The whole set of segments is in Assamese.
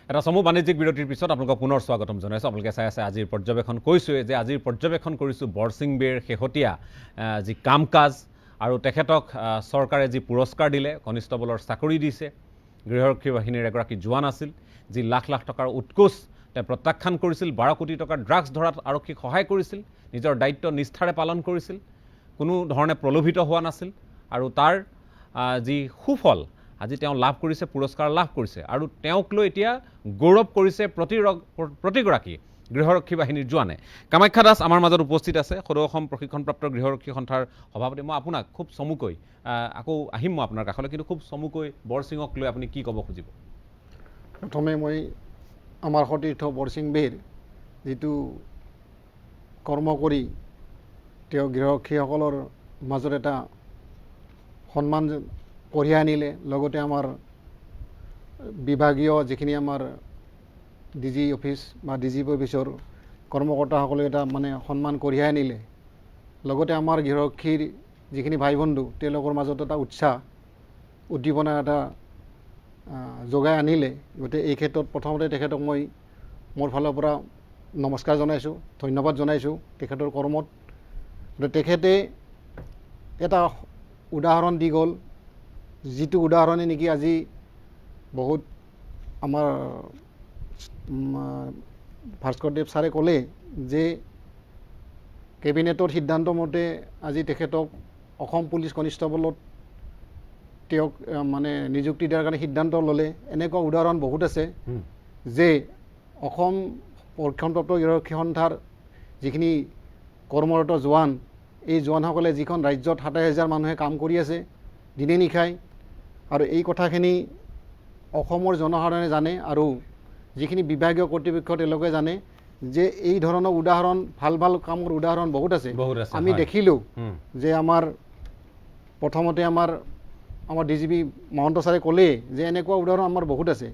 এটা সমূহ বাণিজ্যিক বিৰতিৰ পিছত আপোনালোকক পুনৰ স্বাগতম জনাইছোঁ। আপোনালোকে চাই আছে আজিৰ পৰ্যবেক্ষণ কৈছোঁৱে যে আজিৰ পৰ্যবেক্ষণ কৰিছোঁ বৰসিং বেৰ শেহতীয়া যি কাম কাজ আৰু তেখেতক চৰকাৰে যি পুৰস্কাৰ দিলে, কনিষ্টবলৰ চাকৰি দিছে, গৃহৰক্ষী বাহিনীৰ এগৰাকী জোৱান আছিল যি লাখ লাখ টকাৰ উৎকোচ তেওঁ প্ৰত্যাখ্যান কৰিছিল, 12 কোটি টকাৰ ড্ৰাগছ ধৰাত আৰক্ষীক সহায় কৰিছিল, নিজৰ দায়িত্ব নিষ্ঠাৰে পালন কৰিছিল, কোনো ধৰণে প্ৰলোভিত হোৱা নাছিল আৰু তাৰ যি সুফল আজি তেওঁ লাভ কৰিছে, পুৰস্কাৰ লাভ কৰিছে আৰু তেওঁক লৈ এতিয়া গৌৰৱ কৰিছে প্ৰতিগৰাকী গৃহৰক্ষী বাহিনীৰ জোৱানে। কামাখ্যা দাস আমাৰ মাজত উপস্থিত আছে, সদৌ অসম প্ৰশিক্ষণপ্ৰাপ্ত গৃহৰক্ষী সন্থাৰ সভাপতি। মই আপোনাক খুব চমুকৈ আকৌ আহিম মই আপোনাৰ কাষলৈ, কিন্তু খুব চমুকৈ বৰসিঙক লৈ আপুনি কি ক'ব খুজিব? প্ৰথমে মই আমাৰ সতীৰ্থ বৰসিং বেৰ যিটো কৰ্ম কৰি তেওঁ গৃহৰক্ষীসকলৰ মাজত এটা সন্মান কঢ়িয়াই আনিলে, লগতে আমাৰ বিভাগীয় যিখিনি আমাৰ DG অফিচ বা DGP অফিচৰ কৰ্মকৰ্তাসকলে এটা মানে সন্মান কঢ়িয়াই আনিলে, লগতে আমাৰ গৃহৰক্ষীৰ যিখিনি ভাই বন্ধু তেওঁলোকৰ মাজত এটা উৎসাহ উদ্দীপনা এটা যোগাই আনিলে। গতিকে এই ক্ষেত্ৰত প্ৰথমতে তেখেতক মই মোৰ ফালৰ পৰা নমস্কাৰ জনাইছোঁ, ধন্যবাদ জনাইছোঁ তেখেতৰ কৰ্মত। তেখেতে এটা উদাহৰণ দি গ'ল, যিটো উদাহৰণে নেকি আজি বহুত আমাৰ ভাস্কৰদেৱ ছাৰে ক'লে যে কেবিনেটৰ সিদ্ধান্ত মতে আজি তেখেতক অসম পুলিচ কনিষ্টবলত তেওঁক মানে নিযুক্তি দিয়াৰ কাৰণে সিদ্ধান্ত ল'লে। এনেকুৱা উদাহৰণ বহুত আছে যে অসম প্ৰশিক্ষণপ্ৰাপ্ত গৃহৰক্ষী সন্থাৰ যিখিনি কৰ্মৰত জোৱান, এই জোৱানসকলে যিখন ৰাজ্যত 27,000 মানুহে কাম কৰি আছে দিনে নিশাই, আৰু এই কথাখিনি অসমৰ জনসাধাৰণে জানে আৰু যিখিনি বিভাগীয় কৰ্তৃপক্ষ তেওঁলোকে জানে যে এই ধৰণৰ উদাহৰণ ভাল ভাল কামৰ উদাহৰণ বহুত আছে। আমি দেখিলোঁ যে আমাৰ প্ৰথমতে আমাৰ DGP মহন্ত ছাৰে ক'লে যে এনেকুৱা উদাহৰণ আমাৰ বহুত আছে।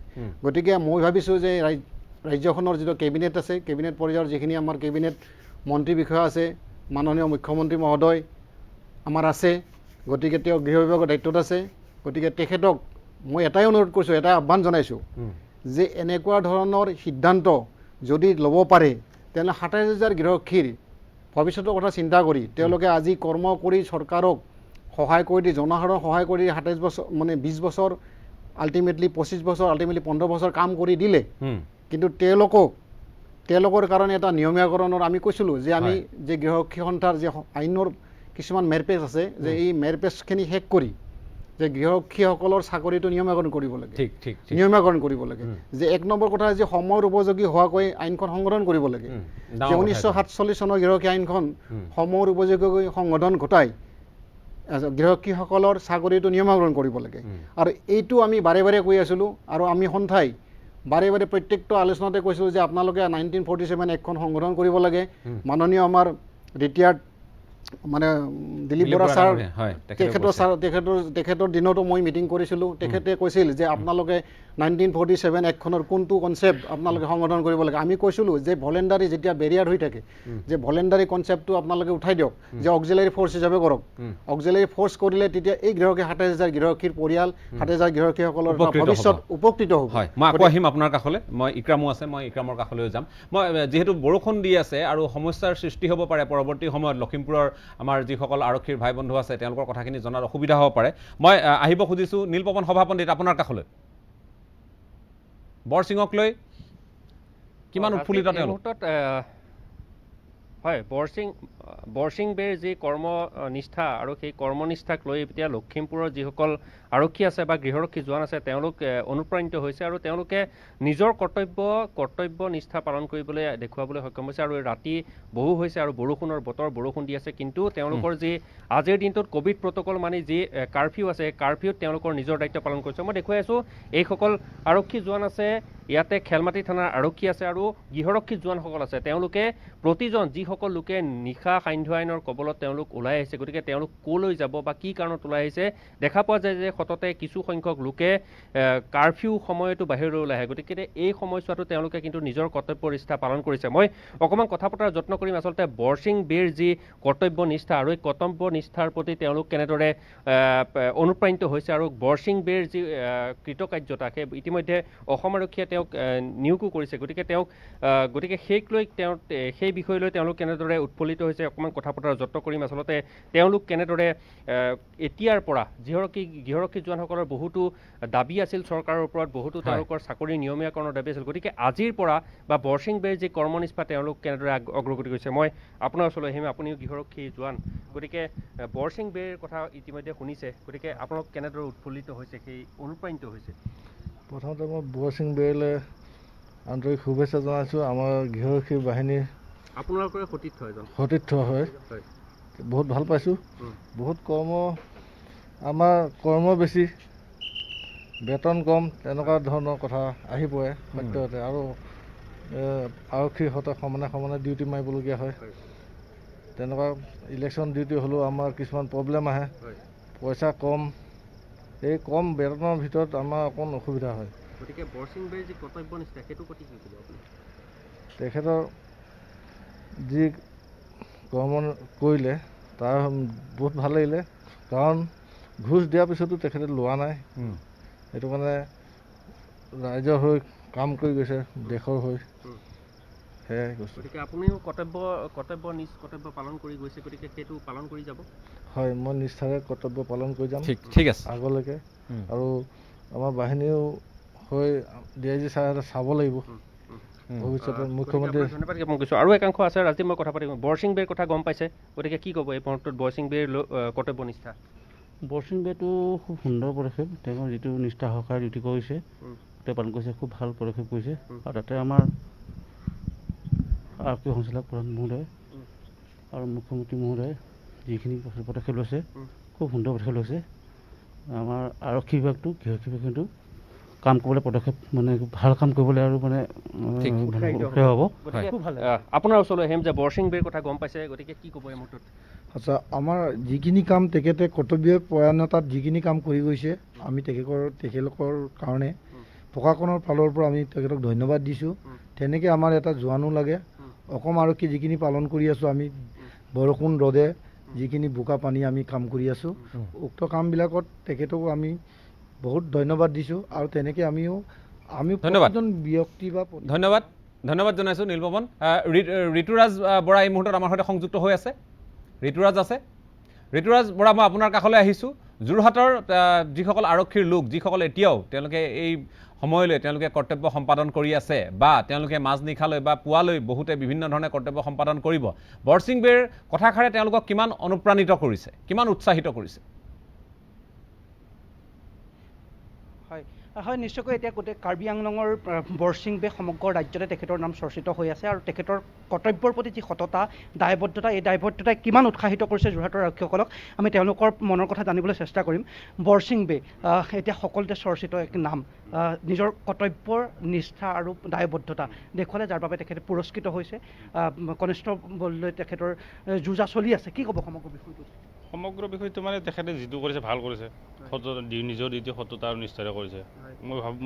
গতিকে মই ভাবিছোঁ যে ৰাজ্যখনৰ যিটো কেবিনেট আছে, কেবিনেট পৰ্যায়ৰ যিখিনি আমাৰ কেবিনেট মন্ত্ৰী বিষয়া আছে, মাননীয় মুখ্যমন্ত্ৰী মহোদয় আমাৰ আছে, গতিকে তেওঁ গৃহ বিভাগৰ দায়িত্বত আছে। গতিকে তেখেতক মই এটাই অনুৰোধ কৰিছোঁ, এটাই আহ্বান জনাইছোঁ যে এনেকুৱা ধৰণৰ সিদ্ধান্ত যদি ল'ব পাৰে তেনেহ'লে 27,000 গৃহৰক্ষীৰ ভৱিষ্যতৰ কথা চিন্তা কৰি তেওঁলোকে আজি কৰ্ম কৰি চৰকাৰক সহায় কৰি দি, জনসাধাৰণক সহায় কৰি 27 বছৰ মানে 20 বছৰ, আল্টিমেটলি 25 বছৰ, আল্টিমেটলি 15 বছৰ কাম কৰি দিলে। কিন্তু তেওঁলোকৰ কাৰণে এটা নিয়মীয়াকৰণৰ আমি কৈছিলোঁ যে আমি যে গৃহৰক্ষী সন্থাৰ যে আইনৰ কিছুমান মেৰপেচ আছে, যে এই মেৰপেচখিনি শেষ কৰি যে গৃহৰক্ষীসকলৰ চাকৰিটো নিয়মীয়াকৰণ কৰিব লাগে, নিয়মীয়াকৰণ কৰিব লাগে। যে 1 নম্বৰ কথা যে সময়ৰ উপযোগী হোৱাকৈ আইনখন সংশোধন কৰিব লাগে, যে 1947 চনৰ গৃহৰক্ষী আইনখন সময়ৰ উপযোগী সংশোধন ঘটাই গৃহৰক্ষীসকলৰ চাকৰিটো নিয়মীয়াকৰণ কৰিব লাগে। আৰু এইটো আমি বাৰে বাৰে কৈ আছিলোঁ আৰু আমি সন্থাই বাৰে বাৰে প্ৰত্যেকটো আলোচনাতে কৈছিলোঁ যে আপোনালোকে 1947 একখন সংশোধন কৰিব লাগে। মাননীয় আমাৰ ৰিটায়াৰ্ড মানে দিলীপ বৰা ছাৰ, তেখেতৰ দিনতো মই মিটিং কৰিছিলোঁ। তেখেতে কৈছিল যে আপোনালোকে 1947 একখনৰ কোনটো কনচেপ্ট আপোনালোকে সংশোধন কৰিব লাগে। আমি কৈছিলোঁ যে ভলেণ্টাৰী যেতিয়া বেৰিয়াৰ হৈ থাকে, যে ভলেণ্টাৰী কনচেপ্টটো আপোনালোকে উঠাই দিয়ক, যে অক্সিলাৰী ফ'ৰ্চ হিচাপে কৰক। অক্সিলাৰী ফ'ৰ্চ কৰিলে তেতিয়া এই গৃহৰক্ষী 27,000 গৃহৰক্ষীৰ পৰিয়াল, 27,000 গৃহৰক্ষীসকলৰ ভৱিষ্যত উপকৃত হ'ব। মই আকৌ আহিম আপোনাৰ কাষলৈ, মই ইক্ৰামো আছে, মই ইক্ৰামৰ কাষলৈ যাম। মই যিহেতু বৰষুণ দি আছে আৰু সমস্যাৰ সৃষ্টি হ'ব পাৰে পৰৱৰ্তী সময়ত, লখিমপুৰৰ আমাৰ যিসকল আৰক্ষীৰ ভাই বন্ধু আছে তেওঁলোকৰ কথাখিনি জনাত অসুবিধা হ'ব পাৰে। মই আহিব খুজিছোঁ নীলপৱন সভাপণ্ডিত আপোনাৰ কাষলৈ। বৰসিঙক লৈ কিমান উৎফুল্লিত তেওঁলোক? হয়, বৰসিং বেৰ যি কৰ্মনিষ্ঠা আৰু সেই কৰ্মনিষ্ঠাক লৈ এতিয়া লখিমপুৰৰ যিসকল আৰক্ষী আছে বা গৃহৰক্ষী জোৱান আছে তেওঁলোক অনুপ্ৰাণিত হৈছে আৰু তেওঁলোকে নিজৰ কৰ্তব্য নিষ্ঠা পালন কৰিবলৈ দেখুৱাবলৈ সক্ষম হৈছে। আৰু ৰাতি বহু হৈছে আৰু বৰষুণ দি আছে, কিন্তু তেওঁলোকৰ যি আজিৰ দিনটোত ক'ভিড প্ৰট'কল মানি যি কাৰফিউ আছে, কাৰফিউত তেওঁলোকৰ নিজৰ দায়িত্ব পালন কৰিছে। মই দেখুৱাই আছোঁ এইসকল আৰক্ষী জোৱান আছে, ইয়াতে খেলমাটি থানাৰ আৰক্ষী আছে আৰু গৃহৰক্ষী জোৱানসকল আছে। তেওঁলোকে প্ৰতিজন যিসকল লোকে নিশা সান্ধ্য আইনৰ কবলত তেওঁলোক ওলাই আহিছে, গতিকে তেওঁলোক ক'লৈ যাব বা কি কাৰণত ওলাই আহিছে দেখা পোৱা যায় যে সততে কিছু সংখ্যক লোকে কাৰফিউ সময়তো বাহিৰলৈ ওলাই আহে গতিকে এই সময়ছোৱাতো তেওঁলোকে কিন্তু নিজৰ কৰ্তব্য নিষ্ঠা পালন কৰিছে মই অকণমান কথা পতাৰ যত্ন কৰিম আচলতে বৰসিং বেৰ যি কৰ্তব্য নিষ্ঠা আৰু এই কৰ্তব্য নিষ্ঠাৰ প্ৰতি তেওঁলোক কেনেদৰে অনুপ্ৰাণিত হৈছে আৰু বৰসিং বেৰ যি কৃতকাৰ্যতা সেই ইতিমধ্যে অসম আৰক্ষীয়ে তেওঁক নিয়োগো কৰিছে গতিকে সেই বিষয় লৈ তেওঁলোক কেনেদৰে উৎফুল্লিত হৈছে অকণমান কথা পতাৰ যত্ন কৰিম আচলতে তেওঁলোক কেনেদৰে এতিয়াৰ পৰা গৃহৰক্ষী জোৱানসকলৰ বহুতো দাবী আছিল চৰকাৰৰ ওপৰত বহুতো তেওঁলোকৰ চাকৰিৰ নিয়মীয়াকৰণৰ দাবী আছিল গতিকে আজিৰ পৰা বা বৰসিং বেৰ যি কৰ্মনিষ্ঠা তেওঁলোক কেনেদৰে অগ্ৰগতি কৰিছে মই আপোনাৰ ওচৰলৈ আহিম আপুনিও গৃহৰক্ষী জোৱান গতিকে বৰসিং বেৰ কথা ইতিমধ্যে শুনিছে গতিকে আপোনালোক কেনেদৰে উৎফুল্লিত হৈছে সেই অনুপ্ৰাণিত হৈছে প্ৰথমতে মই বৰসিং বেৰলৈ আন্তৰিক শুভেচ্ছা জনাইছোঁ আমাৰ গৃহৰক্ষী বাহিনীৰ আপোনালোকৰে সতীৰ্থ হয় বহুত ভাল পাইছোঁ বহুত আমাৰ কৰ্ম বেছি বেতন কম তেনেকুৱা ধৰণৰ কথা আহি পৰে সদ্যহতে আৰু আৰক্ষীৰ সৈতে সমানে ডিউটি মাৰিবলগীয়া হয় তেনেকুৱা ইলেকশ্যন ডিউটি হ'লেও আমাৰ কিছুমান প্ৰব্লেম আহে পইচা কম এই কম বেতনৰ ভিতৰত আমাৰ অকণ অসুবিধা হয় গতিকে বৰসিং বেৰ যি কৰ্তব্য নিষ্ঠা সেইটো প্ৰতি কি ক'ব আপুনি তেখেতৰ যি কৰ্ম কৰিলে তাৰ বহুত ভাল লাগিলে কাৰণ ঘোচ দিয়াৰ পিছতো তেখেতে লোৱা নাই সেইটো কাৰণে ৰাইজৰ হৈ কাম কৰি গৈছে দেশৰ হৈ সেয়াই কৈছোঁ গতিকে আপুনিও নিজ কৰ্তব্য পালন কৰি গৈছে গতিকে সেইটো পালন কৰি যাব হয় মই নিষ্ঠাৰে কৰ্তব্য পালন কৰি যাম ঠিক আছে আগলৈকে আৰু আমাৰ বাহিনীও হৈ DIG ছাৰে চাব লাগিব ভৱিষ্যতে মুখ্যমন্ত্ৰী ধন্যবাদ জ্ঞাপন কৰিছোঁ আৰু একাংশ আছে আজি মই কথা পাতিম বৰসিং বেৰ কথা গম পাইছে গতিকে কি ক'ব এই মুহূৰ্তত বৰসিং বেৰ কৰ্তব্য নিষ্ঠা বৰসিং বেৰটো খুব সুন্দৰ পদক্ষেপ তেওঁ যিটো নিষ্ঠা সহকাৰে ডিউটি কৰিছে তেওঁ পালন কৰিছে খুব ভাল পদক্ষেপ কৰিছে আৰু তাতে আমাৰ আৰক্ষী সঞ্চালক প্ৰধান মহোদয় আৰু মুখ্যমন্ত্ৰী মহোদয় যিখিনি পদক্ষেপ লৈছে খুব সুন্দৰ পদক্ষেপ লৈছে আমাৰ আৰক্ষী বিভাগটো গৃহৰক্ষী বিভাগটো কাম কৰিবলৈ পদক্ষেপ মানে ভাল কাম কৰিবলৈ আৰু মানে হ'ব আপোনাৰ ওচৰলৈ আহিম যে বৰসিং বেৰ কথা গম পাইছে গতিকে কি ক'ব এই মুহূৰ্তত আচ্ছা আমাৰ যিখিনি কাম তেখেতে কৰ্তব্য পৰায়ণতাত যিখিনি কাম কৰি গৈছে আমি তেখেতলোকৰ কাৰণে প্ৰশাসনৰ ফালৰ পৰা আমি তেখেতক ধন্যবাদ দিছোঁ তেনেকৈ আমাৰ এটা জোৱানো লাগে অসম আৰক্ষী যিখিনি পালন কৰি আছোঁ আমি বৰষুণ ৰ'দে যিখিনি বোকা পানী আমি কাম কৰি আছোঁ উক্ত কামবিলাকত তেখেতকো আমি বহুত ধন্যবাদ দিছোঁ আৰু তেনেকৈ আমি প্ৰতিজন ব্যক্তি বা ধন্যবাদ জনাইছোঁ নীলপৱন ঋতুৰাজ বৰা এই মুহূৰ্তত আমাৰ সৈতে সংযুক্ত হৈ আছে ঋতুৰাজ বৰা মই আপোনাৰ কাষলৈ আহিছোঁ যোৰহাটৰ যিসকল আৰক্ষীৰ লোক যিসকল এতিয়াও তেওঁলোকে এই সময়লৈ তেওঁলোকে কৰ্তব্য সম্পাদন কৰি আছে বা তেওঁলোকে মাজনিশালৈ বা পুৱালৈ বহুতে বিভিন্ন ধৰণে কৰ্তব্য সম্পাদন কৰিব বৰসিং বেৰ কথাষাৰে তেওঁলোকক কিমান অনুপ্ৰাণিত কৰিছে কিমান উৎসাহিত কৰিছে হয় নিশ্চয়কৈ এতিয়া গোটেই কাৰ্বি আংলঙৰ বৰসিং বেৰ সমগ্ৰ ৰাজ্যতে তেখেতৰ নাম চৰ্চিত হৈ আছে আৰু তেখেতৰ কৰ্তব্যৰ প্ৰতি যি সততা দায়বদ্ধতা এই দায়বদ্ধতাই কিমান উৎসাহিত কৰিছে যোৰহাটৰ আৰক্ষীসকলক আমি তেওঁলোকৰ মনৰ কথা জানিবলৈ চেষ্টা কৰিম বৰসিং বেৰ এতিয়া সকলোতে চৰ্চিত এক নাম নিজৰ কৰ্তব্যৰ নিষ্ঠা আৰু দায়বদ্ধতা দেখুৱালে যাৰ বাবে তেখেতে পুৰস্কৃত হৈছে কনিষ্টবললৈ তেখেতৰ যুঁজা চলি আছে কি ক'ব সমগ্ৰ বিষয়টো মানে তেখেতে যিটো কৰিছে ভাল কৰিছে নিজৰ ডিউটি সততা আৰু নিষ্ঠাৰে কৰিছে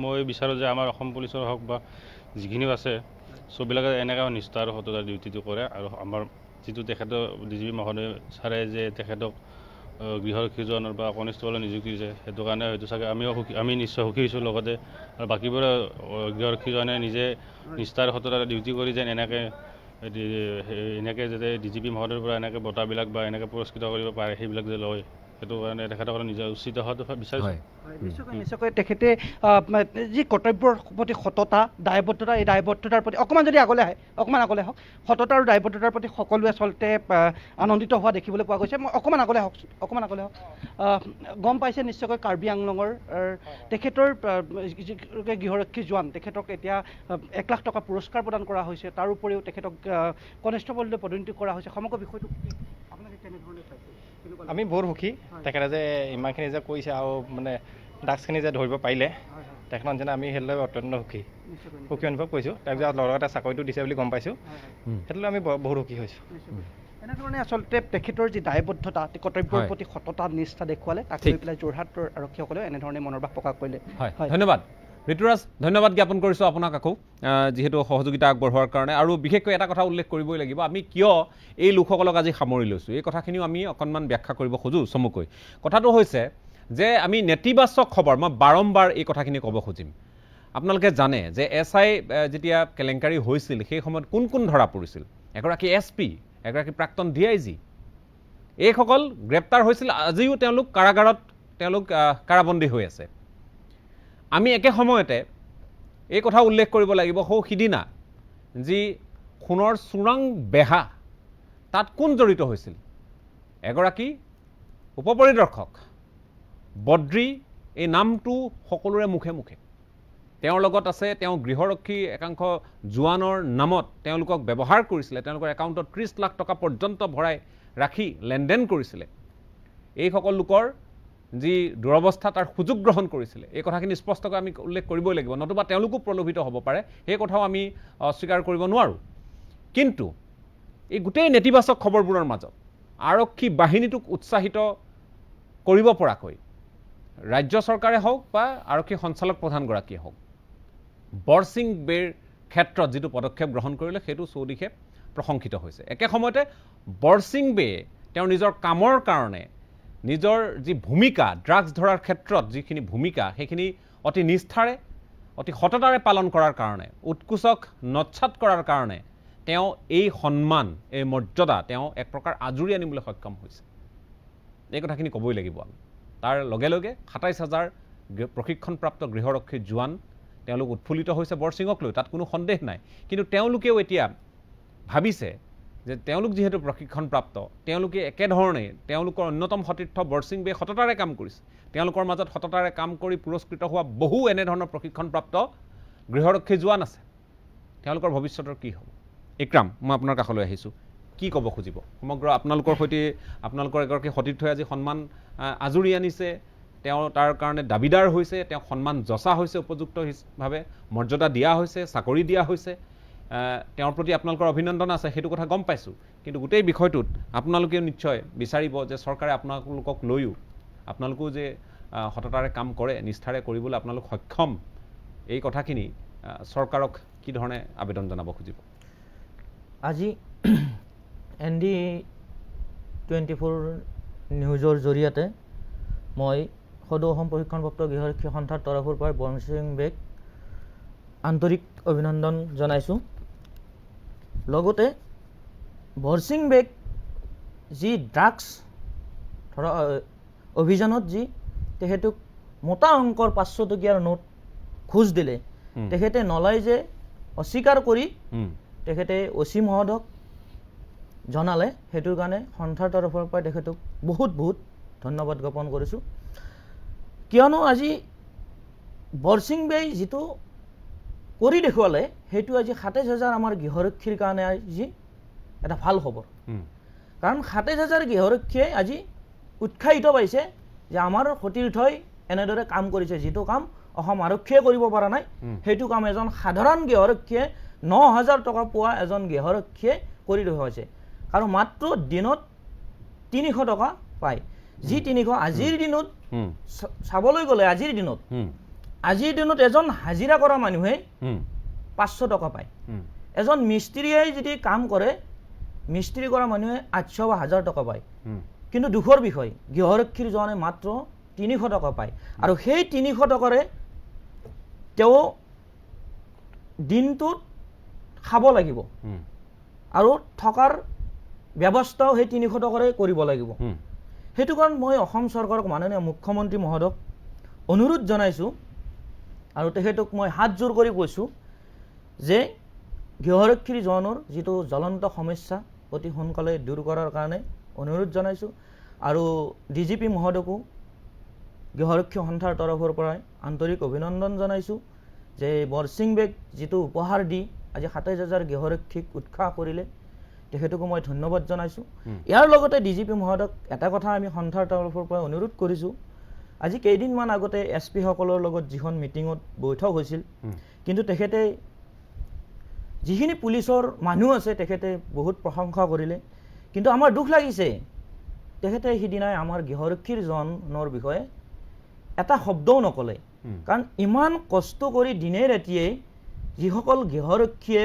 মই বিচাৰোঁ যে আমাৰ অসম পুলিচৰ হওক বা যিখিনিও আছে চববিলাকে এনেকৈ নিষ্ঠা আৰু সততাৰ ডিউটিটো কৰে আৰু আমাৰ যিটো তেখেতৰ DGP মহোদয় ছাৰে যে তেখেতক গৃহৰক্ষী জোৱানৰ বা কনিষ্টবলৰ নিযুক্তি দিছে সেইটো কাৰণে হয়তো চাগে আমি নিশ্চয় সুখী হৈছোঁ লগতে আৰু বাকীবোৰে গৃহৰক্ষী জোৱানে নিজে নিষ্ঠাৰ সততাৰ ডিউটি কৰি যেন এনেকৈ যাতে DGP মহোদয়ৰ পৰা এনেকৈ বঁটাবিলাক বা এনেকৈ পুৰস্কৃত কৰিব পাৰে সেইবিলাক যে লয় সেইটো কাৰণে তেখেতসকলে নিজৰ উচিত হোৱাটো বিচাৰিছোঁ নিশ্চয়কৈ তেখেতে যি কৰ্তব্যৰ প্ৰতি সততা দায়বদ্ধতা এই দায়বদ্ধতাৰ প্ৰতি অকণমান যদি আগলৈ হওক সততা আৰু দায়বদ্ধতাৰ প্ৰতি সকলোৱে আচলতে আনন্দিত হোৱা দেখিবলৈ পোৱা গৈছে মই অকণমান আগলৈ হওক গম পাইছে নিশ্চয়কৈ কাৰ্বি আংলঙৰ তেখেতৰ গৃহৰক্ষী জোৱান তেখেতক এতিয়া 1 লাখ টকা পুৰস্কাৰ প্ৰদান কৰা হৈছে তাৰ উপৰিও তেখেতক কনিষ্টবললৈ পদোন্নতি কৰা হৈছে সমগ্ৰ বিষয়টো আপোনালোকে কেনেধৰণে চাইছে আমি বহুত সুখী তেখেতে যে ইমানখিনি যে কৰিছে আৰু মানে ড্ৰাগছখিনি যে ধৰিব পাৰিলে তেখেতৰ যেনে আমি সেইলৈ অত্যন্ত সুখী অনুভৱ কৰিছোঁ তাৰপিছত লগতে চাকৰিটো দিছে বুলি গম পাইছোঁ সেইটোলৈ আমি বহুত সুখী হৈছোঁ এনেধৰণে আচলতে তেখেতৰ যি দায়বদ্ধতা কৰ্তব্যৰ হয়। প্ৰতি সততা নিষ্ঠা দেখুৱালে তাক ঠিক। লৈ পেলাই যোৰহাটৰ আৰক্ষীসকলেও এনেধৰণে মনৰ ভাৱ প্ৰকাশ কৰিলে হয় ধন্যবাদ ঋতুৰাজ ধন্যবাদ জ্ঞাপন কৰিছোঁ আপোনাক আকৌ যিহেতু সহযোগিতা আগবঢ়োৱাৰ কাৰণে আৰু বিশেষকৈ এটা কথা উল্লেখ কৰিবই লাগিব আমি কিয় এই লোকসকলক আজি সামৰি লৈছোঁ এই কথাখিনিও আমি অকণমান ব্যাখ্যা কৰিব খোজোঁ চমুকৈ কথাটো হৈছে যে আমি নেতিবাচক খবৰ মই বাৰম্বাৰ এই কথাখিনি ক'ব খুজিম আপোনালোকে জানে যে SI যেতিয়া কেলেংকাৰী হৈছিল সেই সময়ত কোন কোন ধৰা পৰিছিল এগৰাকী SP এগৰাকী প্ৰাক্তন DIG এইসকল গ্ৰেপ্তাৰ হৈছিল আজিও তেওঁলোক কাৰাগাৰত তেওঁলোক কাৰাবন্দী হৈ আছে আমি একে সময়তে এই কথা উল্লেখ কৰিব লাগিব সিদিনা যি খুনৰ চোৰাং বেহা তাত কোন জড়িত হৈছিল এগৰাকী উপপৰিদৰ্শক বদ্ৰী এই নামটো সকলোৰে মুখে মুখে তেওঁৰ লগত আছে তেওঁ গৃহৰক্ষী একাংশ জোৱানৰ নামত তেওঁলোকক ব্যৱহাৰ কৰিছিলে তেওঁলোকৰ একাউণ্টত 30 লাখ টকা পৰ্যন্ত ভৰাই ৰাখি লেনদেন কৰিছিলে এইসকল লোকৰ যি দুৰৱস্থা তাৰ সুযোগ গ্ৰহণ কৰিছিলে এই কথাখিনি স্পষ্টকৈ আমি উল্লেখ কৰিবই লাগিব নতুবা তেওঁলোকো প্ৰলোভিত হ'ব পাৰে সেই কথাও আমি অস্বীকাৰ কৰিব নোৱাৰোঁ কিন্তু এই গোটেই নেতিবাচক খবৰবোৰৰ মাজত আৰক্ষী বাহিনীটোক উৎসাহিত কৰিব পৰাকৈ ৰাজ্য চৰকাৰে হওক বা আৰক্ষী সঞ্চালক প্ৰধানগৰাকীয়ে হওক বৰসিং বেৰ ক্ষেত্ৰত যিটো পদক্ষেপ গ্ৰহণ কৰিলে সেইটো চৌদিশে প্ৰশংসিত হৈছে একে সময়তে বৰসিং বে তেওঁৰ নিজৰ কামৰ কাৰণে নিজৰ যি ভূমিকা ড্ৰাগছ ধৰাৰ ক্ষেত্ৰত যিখিনি ভূমিকা সেইখিনি অতি নিষ্ঠাৰে অতি সততাৰে পালন কৰাৰ কাৰণে উৎকোচক নচ্ছাত কৰাৰ কাৰণে তেওঁ এই সন্মান এই মৰ্যাদা তেওঁ এক প্ৰকাৰ আজুৰি আনিবলৈ সক্ষম হৈছে এই কথাখিনি ক'বই লাগিব আমি তাৰ লগে লগে ২৭,০০০ প্ৰশিক্ষণপ্ৰাপ্ত গৃহৰক্ষী জোৱান তেওঁলোক উৎফুল্লিত হৈছে বৰসিঙক লৈ তাত কোনো সন্দেহ নাই কিন্তু তেওঁলোকেও এতিয়া ভাবিছে যে তেওঁলোক যিহেতু প্ৰশিক্ষণপ্ৰাপ্ত তেওঁলোকে একেধৰণে তেওঁলোকৰ অন্যতম সতীৰ্থ বৰসিং বে সততাৰে কাম কৰিছে তেওঁলোকৰ মাজত সততাৰে কাম কৰি পুৰস্কৃত হোৱা বহু এনেধৰণৰ প্ৰশিক্ষণপ্ৰাপ্ত গৃহৰক্ষী জোৱান আছে তেওঁলোকৰ ভৱিষ্যতৰ কি হ'ব ইক্ৰাম মই আপোনাৰ কাষলৈ আহিছোঁ কি ক'ব খুজিব সমগ্ৰ আপোনালোকৰ সৈতে আপোনালোকৰ এগৰাকী সতীৰ্থই আজি সন্মান আজুৰি আনিছে তেওঁ তাৰ কাৰণে দাবীদাৰ হৈছে তেওঁ সন্মান যচা হৈছে উপযুক্তভাৱে মৰ্যাদা দিয়া হৈছে চাকৰি দিয়া হৈছে তেওঁৰ প্ৰতি আপোনালোকৰ অভিনন্দন আছে সেইটো কথা গম পাইছোঁ কিন্তু গোটেই বিষয়টোত আপোনালোকেও নিশ্চয় বিচাৰিব যে চৰকাৰে আপোনালোকক লৈও আপোনালোকেও যে সততাৰে কাম কৰে নিষ্ঠাৰে কৰিবলৈ আপোনালোক সক্ষম এই কথাখিনি চৰকাৰক কি ধৰণে আবেদন জনাব খুজিব আজি ND24 নিউজৰ জৰিয়তে মই সদৌ অসম প্ৰশিক্ষণপ্ৰাপ্ত গৃহৰক্ষী সন্থাৰ তৰফৰ পৰা বৰসিং বেক আন্তৰিক অভিনন্দন জনাইছোঁ লগতে বৰসিং বেক যি ড্ৰাগছ ধৰা অভিযানত যি তেখেতক মোটা অংকৰ 500 টকীয়াৰ নোট খোজ দিলে তেখেতে নলাই যে অস্বীকাৰ কৰি তেখেতে OC মহোদয়ক জনালে সেইটোৰ কাৰণে সন্থাৰ তৰফৰ পৰা তেখেতক বহুত বহুত ধন্যবাদ জ্ঞাপন কৰিছোঁ কিয়নো আজি বৰসিং বে যিটো কৰি দেখুৱালে সেইটো আজি ২৭,০০০ আমাৰ গৃহৰক্ষীৰ কাৰণে আজি এটা ভাল খবৰ কাৰণ ২৭,০০০ গৃহৰক্ষীয়ে আজি উৎসাহিত পাইছে যে আমাৰ সতীৰ্থই এনেদৰে কাম কৰিছে যিটো কাম অসম আৰক্ষীয়ে কৰিব পৰা নাই সেইটো কাম এজন সাধাৰণ গৃহৰক্ষীয়ে ৯,০০০ টকা পোৱা এজন গৃহৰক্ষীয়ে কৰি দেখুৱাইছে আৰু মাত্ৰ দিনত ৩০০ টকা পায় যি ৩০০ আজিৰ দিনত চাবলৈ গ'লে আজিৰ দিনত এজন হাজিৰা কৰা মানুহে ৫০০ টকা পায় এজন মিস্ত্ৰীয়ে যদি কাম কৰে মিস্ত্ৰী কৰা মানুহে ৮০০ বা ১,০০০ টকা পায় কিন্তু দুখৰ বিষয় গৃহৰক্ষীৰ জনে মাত্ৰ ৩০০ টকা পায় আৰু সেই ৩০০ টকাৰে তেওঁ দিনটোত খাব লাগিব আৰু থকাৰ ব্যৱস্থাও সেই ৩০০ টকাৰে কৰিব লাগিব সেইটো কাৰণ মই অসম চৰকাৰক মাননীয় মুখ্যমন্ত্ৰী মহোদয়ক অনুৰোধ জনাইছোঁ আৰু তেখেতক মই হাত জোৰ কৰি কৈছোঁ যে গৃহৰক্ষীৰ জনৰ যিটো জ্বলন্ত সমস্যা অতি সোনকালে দূৰ কৰাৰ কাৰণে অনুৰোধ জনাইছোঁ আৰু DGP মহোদয়কো গৃহৰক্ষী সন্থাৰ তৰফৰ পৰাই আন্তৰিক অভিনন্দন জনাইছোঁ যে বৰসিং বেক যিটো উপহাৰ দি আজি ২৭,০০০ গৃহৰক্ষীক উৎসাহ কৰিলে তেখেতকো মই ধন্যবাদ জনাইছোঁ ইয়াৰ লগতে DGP মহোদয়ক এটা কথা আমি সন্থাৰ তৰফৰ পৰা অনুৰোধ কৰিছোঁ আজি কেইদিনমান আগতে SP সকলৰ লগত যিখন মিটিঙত বৈঠক হৈছিল কিন্তু তেখেতে যিখিনি পুলিচৰ মানুহ আছে তেখেতে বহুত প্ৰশংসা কৰিলে কিন্তু আমাৰ দুখ লাগিছে তেখেতে সিদিনাই আমাৰ গৃহৰক্ষীৰ জনৰ বিষয়ে এটা শব্দও নকলে কাৰণ ইমান কষ্ট কৰি দিনে ৰাতিয়ে যিসকল গৃহৰক্ষীয়ে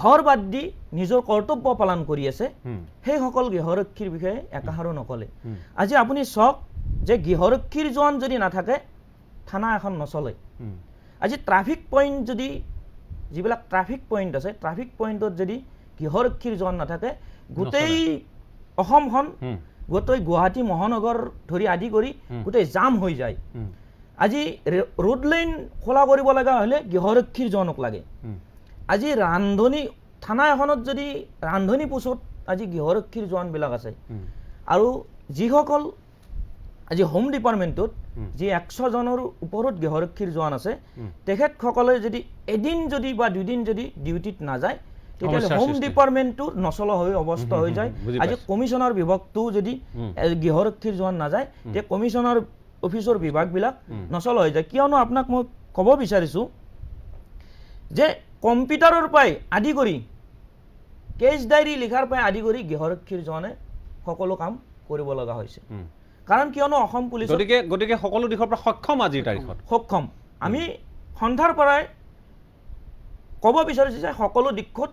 ঘৰ বাদ দি নিজৰ কৰ্তব্য পালন কৰি আছে সেইসকল গৃহৰক্ষীৰ বিষয়ে একাহাৰো নকলে আজি আপুনি চাওক যে গৃহৰক্ষীৰ জোৱান যদি নাথাকে থানা এখন নচলে আজি ট্ৰাফিক পইণ্ট যদি যিবিলাক ট্ৰাফিক পইণ্ট আছে ট্ৰাফিক পইণ্টত যদি গৃহৰক্ষীৰ জোৱান নাথাকে গোটেই অসমখন গোটেই গুৱাহাটী মহানগৰ ধৰি আদি কৰি গোটেই জাম হৈ যায় আজি ৰোড লাইন খোলা কৰিব লগা হ'লে গৃহৰক্ষীৰ জোৱানক লাগে আজি ৰান্ধনী থানা এখনত যদি ৰান্ধনী পোষ্টত আজি গৃহৰক্ষীৰ জোৱানবিলাক আছে আৰু যিসকল আজি হোম ডিপাৰ্টমেণ্টত যি 100 জনৰ ওপৰত গৃহৰক্ষীৰ জোৱান আছে তেখেতসকলে যদি এদিন যদি বা দুদিন যদি ডিউটিত নাযায় তেতিয়াহ'লে হোম ডিপাৰ্টমেণ্টটো নচলা হৈ অৱস্থা হৈ যায় আজি কমিশ্যনাৰ বিভাগটো যদি গৃহৰক্ষীৰ জোৱান নাযায় তে কমিশ্যনাৰ অফিচৰ বিভাগবিলাক নচলা হৈ যায় কিয়নো আপোনাক মই ক'ব বিচাৰিছোঁ যে কম্পিউটাৰৰ পৰাই আদি কৰি কেছ ডায়েৰী লিখাৰ পৰাই আদি কৰি গৃহৰক্ষীৰ জোৱানে সকলো কাম কৰিব লগা হৈছে কাৰণ কিয়নো অসম পুলিচ গতিকে সকলো দিশৰ পৰা সক্ষম আজিৰ তাৰিখত সক্ষম আমি সন্ধাৰ পৰাই ক'ব বিচাৰিছোঁ যে সকলো দিশত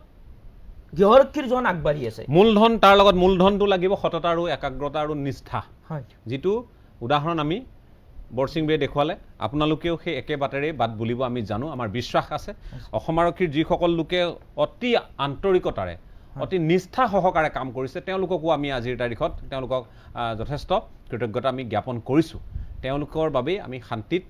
গৃহৰক্ষীৰ জোৱান আগবাঢ়ি আছে মূলধন তাৰ লগত মূলধনটো লাগিব সততা আৰু একাগ্ৰতা আৰু নিষ্ঠা হয় যিটো উদাহৰণ আমি বৰসিং বে দেখুৱালে আপোনালোকেও সেই একে বাটেৰে বাট বুলিব আমি জানো আমাৰ বিশ্বাস আছে অসম আৰক্ষীৰ যিসকল লোকে অতি আন্তৰিকতাৰে অতি নিষ্ঠা সহকাৰে কাম কৰিছে তেওঁলোককো আমি আজিৰ তাৰিখত তেওঁলোকক যথেষ্ট কৃতজ্ঞতা আমি জ্ঞাপন কৰিছোঁ তেওঁলোকৰ বাবে আমি শান্তিত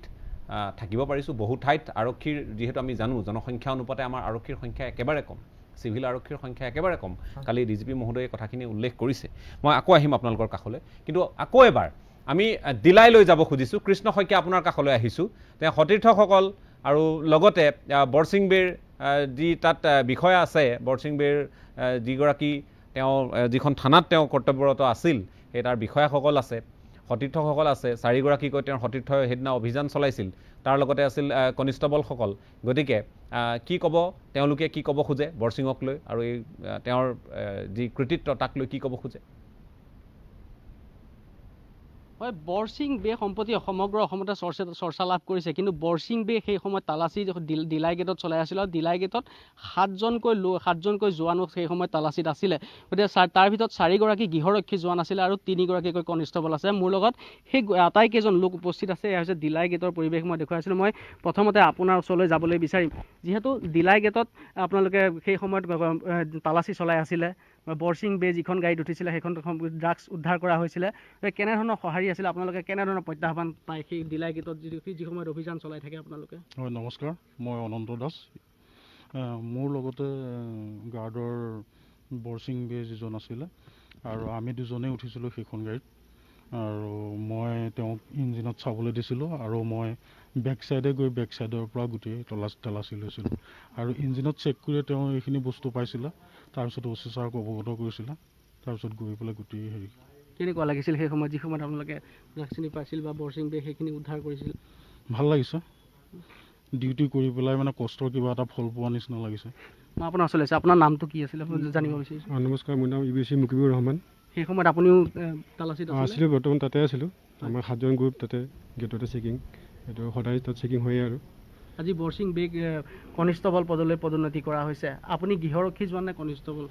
থাকিব পাৰিছোঁ বহু ঠাইত আৰক্ষীৰ যিহেতু আমি জানো জনসংখ্যা অনুপাতে আমাৰ আৰক্ষীৰ সংখ্যা একেবাৰে কম চিভিল আৰক্ষীৰ সংখ্যা একেবাৰে কম কালি ডিজিপি মহোদয়ে কথাখিনি উল্লেখ কৰিছে মই আকৌ আহিম আপোনালোকৰ কাষলৈ কিন্তু আকৌ এবাৰ আমি দিলাইলৈ যাব খুজিছোঁ কৃষ্ণ শইকীয়া আপোনাৰ কাষলৈ আহিছোঁ তেওঁ সতীৰ্থসকল আৰু লগতে বৰসিং বেৰ যি তাত বিষয়া আছে বৰসিং বেৰ যিগৰাকী তেওঁ যিখন থানাত তেওঁ কৰ্তব্যৰত আছিল সেই তাৰ বিষয়াসকল আছে সতীৰ্থসকল আছে 4 গৰাকীকৈ তেওঁৰ সতীৰ্থই সেইদিনা অভিযান চলাইছিল তাৰ লগতে আছিল কনিষ্টেবলসকল গতিকে কি ক'ব তেওঁলোকে কি ক'ব খোজে বৰসিঙক লৈ আৰু এই তেওঁৰ যি কৃতিত্ব তাক লৈ কি ক'ব খোজে হয় বৰসিং বে সম্প্ৰতি সমগ্ৰ অসমতে চৰ্চা লাভ কৰিছে কিন্তু বৰসিং বে সেই সময়ত তালাচী দিলাই গেটত চলাই আছিল আৰু দিলাই গেটত 7জনকৈ জোৱান সেই সময়ত তালাচীত আছিলে গতিকে তাৰ ভিতৰত 4 গৰাকী গৃহৰক্ষী জোৱান আছিলে আৰু 3 গৰাকীকৈ কনিষ্টেবল আছে মোৰ লগত সেই আটাইকেইজন লোক উপস্থিত আছে এয়া হৈছে দিলাই গেটৰ পৰিৱেশ মই দেখুৱাইছিলোঁ মই প্ৰথমতে আপোনাৰ ওচৰলৈ যাবলৈ বিচাৰিম যিহেতু দিলাই গেটত আপোনালোকে সেই সময়ত তালাচী চলাই আছিলে বৰসিং বে যিখন গাড়ীত উঠিছিলে সেইখন ড্ৰাগছ উদ্ধাৰ কৰা হৈছিলে কেনেধৰণৰ সঁহাৰি আছিলে আপোনালোকে কেনেধৰণৰ প্ৰত্যাহ্বান পায় সেই দিলাই গেটত যি সময়ত অভিযান চলাই থাকে আপোনালোকে হয় নমস্কাৰ মই অনন্ত দাস মোৰ লগতে গাৰ্ডৰ বৰসিং বে যিজন আছিলে আৰু আমি দুজনেই উঠিছিলোঁ সেইখন গাড়ীত আৰু মই তেওঁক ইঞ্জিনত চাবলৈ দিছিলোঁ আৰু মই বেক চাইডে গৈ বেক চাইডৰ পৰা গোটেই তালাচী লৈছিলোঁ আৰু ইঞ্জিনত চেক কৰি তেওঁ এইখিনি বস্তু পাইছিলে তাৰপিছত অ' চি ছাৰক অৱগত কৰিছিলে তাৰপিছত গৈ পেলাই গোটেই হেৰি কেনেকুৱা লাগিছিল সেই সময়ত যি সময়ত আপোনালোকে ড্ৰাগছখিনি পাইছিল বা বৰসিং বে সেইখিনি উদ্ধাৰ কৰিছিল ভাল লাগিছে ডিউটি কৰি পেলাই মানে কষ্টৰ কিবা এটা ফল পোৱা নিচিনা লাগিছে মই আপোনাৰ ওচৰলৈ আহিছোঁ আপোনাৰ নামটো কি আছিলে জানিব বিচাৰিছোঁ নমস্কাৰ মোৰ নাম UBC মুকিবুৰ ৰহমান সেই সময়ত আপুনিও তালাচীত আছিলোঁ বৰ্তমান তাতে আছিলোঁ আমাৰ 7জন গ্ৰুপ তাতে গেটতে চেকিং এইটো সদায় তাত চেকিং হয়ে আৰু আজি বৰসিং বেক কনিষ্টেবল পদলৈ পদোন্নতি কৰা হৈছে আপুনি গৃহৰক্ষী জোৱান নে কনিষ্টেবল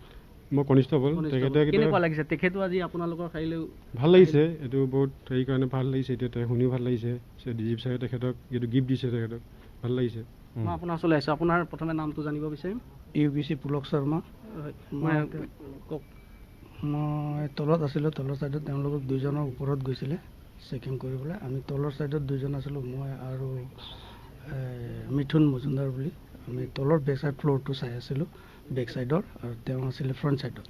মই কনিষ্টেবল কেনেকুৱা লাগিছে তেখেতো আজি আপোনালোকৰ শাৰীলৈ ভাল লাগিছে এইটো বহুত হেৰি কাৰণে ভাল লাগিছে এতিয়া শুনিও ভাল লাগিছে ডিজিপি ছাৰে তেখেতক এইটো গিফ্ট দিছে তেখেতক ভাল লাগিছে মই আপোনাৰ ওচৰলৈ আহিছোঁ আপোনাৰ প্ৰথমে নামটো জানিব বিচাৰিম UBC পুলক শৰ্মা কওক মই তলত আছিলোঁ তলৰ ছাইডত তেওঁলোকক 2জনৰ ওপৰত গৈছিলে চেকিং কৰিবলৈ আমি তলৰ ছাইডত 2জন আছিলোঁ মই আৰু মিথুন মজুমদাৰ বুলি আমি তলৰ বেক চাইড ফ্ল'ৰটো চাই আছিলোঁ বেক চাইডৰ আৰু তেওঁ আছিলে ফ্ৰণ্ট চাইডত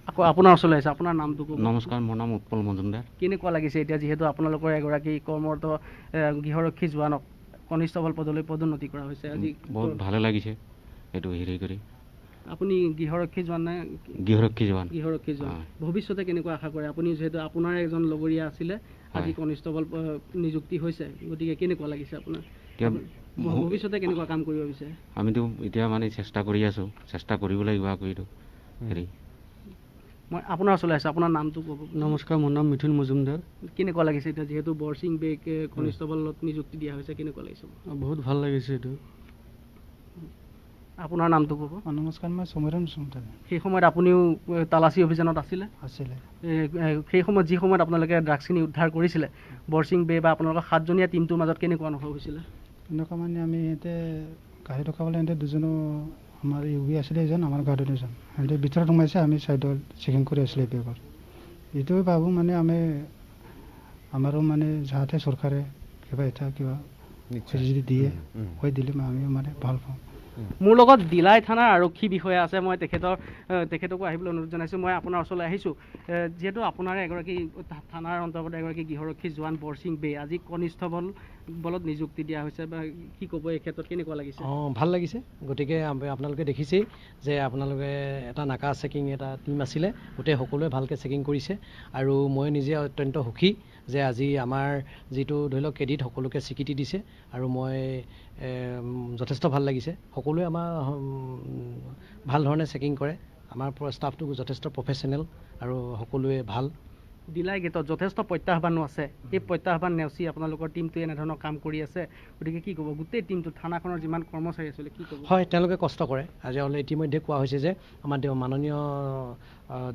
আকৌ আপোনাৰ ওচৰলৈ আহিছে আপোনাৰ নামটো নমস্কাৰ মোৰ নাম উৎপল মজুমদাৰ কেনেকুৱা লাগিছে এতিয়া যিহেতু আপোনালোকৰ এগৰাকী কৰ্মৰত গৃহৰক্ষী জোৱানক কনিষ্টেবল পদলৈ পদোন্নতি কৰা হৈছে আজি বহুত ভালে লাগিছে এইটো হেৰি কৰি আপুনি গৃহৰক্ষী জোৱান নে গৃহৰক্ষী জোৱান ভৱিষ্যতে কেনেকুৱা আশা কৰে আপুনি যিহেতু আপোনাৰ এজন লগৰীয়া আছিলে আজি কনিষ্টেবল নিযুক্তি হৈছে গতিকে কেনেকুৱা লাগিছে আপোনাৰ ভৱিষ্যতে কেনেকুৱা কাম কৰিব বিচাৰে আমিতো এতিয়া মানে চেষ্টা কৰি আছোঁ চেষ্টা কৰিব লাগিব আকৌ এইটো হেৰি মই আপোনাৰ ওচৰলৈ আহিছোঁ, আপোনাৰ নামটো ক'ব। নমস্কাৰ, মোৰ নাম মিথুন মজুমদাৰ। কেনেকুৱা লাগিছে এতিয়া যিহেতু বৰসিং বেক কনিষ্টবলত নিযুক্তি দিয়া হৈছে, কেনেকুৱা লাগিছে? বহুত ভাল লাগিছে এইটো। আপোনাৰ নামটো ক'ব। নমস্কাৰ, মই সমীৰণ মজুমদাৰ। সেই সময়ত আপুনিও তালাচী অভিযানত আছিলে? আছিলে। সেই সময়ত যি সময়ত আপোনালোকে ড্ৰাগছখিনি উদ্ধাৰ কৰিছিলে, বৰসিং বে বা আপোনালোকৰ 7জনীয়া টীমটোৰ মাজত কেনেকুৱা অনুভৱ হৈছিলে? এনেকুৱা মানে আমি সিহঁতে গাড়ী ৰখাবলৈ সিহঁতে দুজনো আমাৰ ইউবি আছিলে, এজন আমাৰ গাৰ্ডত এজন, সিহঁতে ভিতৰত সোমাইছে, আমি ছাইডত চেকিং কৰি আছিলোঁ বেগত। এইটোৱে ভাবোঁ মানে আমি আমাৰো মানে যাতে চৰকাৰে কিবা এটা কিবা যদি দিয়ে হৈ দিলে আমিও মানে ভাল পাওঁ। মোৰ লগত দিলাই থানাৰ আৰক্ষী বিষয়া আছে, মই তেখেতকো আহিবলৈ অনুৰোধ জনাইছোঁ। মই আপোনাৰ ওচৰলৈ আহিছোঁ যিহেতু আপোনাৰ এগৰাকী থানাৰ অন্তৰ্গত এগৰাকী গৃহৰক্ষী জোৱান বৰসিং বে আজি কনিষ্টবলত নিযুক্তি দিয়া হৈছে, বা কি ক'ব এই ক্ষেত্ৰত, কেনেকুৱা লাগিছে? ভাল লাগিছে। গতিকে আপোনালোকে দেখিছেই যে আপোনালোকে এটা নাকা চেকিং এটা টীম আছিলে, গোটেই সকলোৱে ভালকৈ চেকিং কৰিছে, আৰু মই নিজে অত্যন্ত সুখী যে আজি আমাৰ যিটো ধৰি লওক কেডিট সকলোকে স্বীকৃতি দিছে, আৰু মই যথেষ্ট ভাল লাগিছে। সকলোৱে আমাৰ ভাল ধৰণে চেকিং কৰে, আমাৰ ষ্টাফটো যথেষ্ট প্ৰফেচনেল আৰু সকলোৱে ভাল। দিলাই গেটত যথেষ্ট প্ৰত্যাহ্বানো আছে, এই প্ৰত্যাহ্বান নেওচি আপোনালোকৰ টীমটোৱে এনেধৰণৰ কাম কৰি আছে, গতিকে কি ক'ব গোটেই টীমটো, থানাখনৰ যিমান কৰ্মচাৰী আছিলে, কি ক'ব? হয়, তেওঁলোকে কষ্ট কৰে। আজি ইতিমধ্যে কোৱা হৈছে যে আমাৰ মাননীয়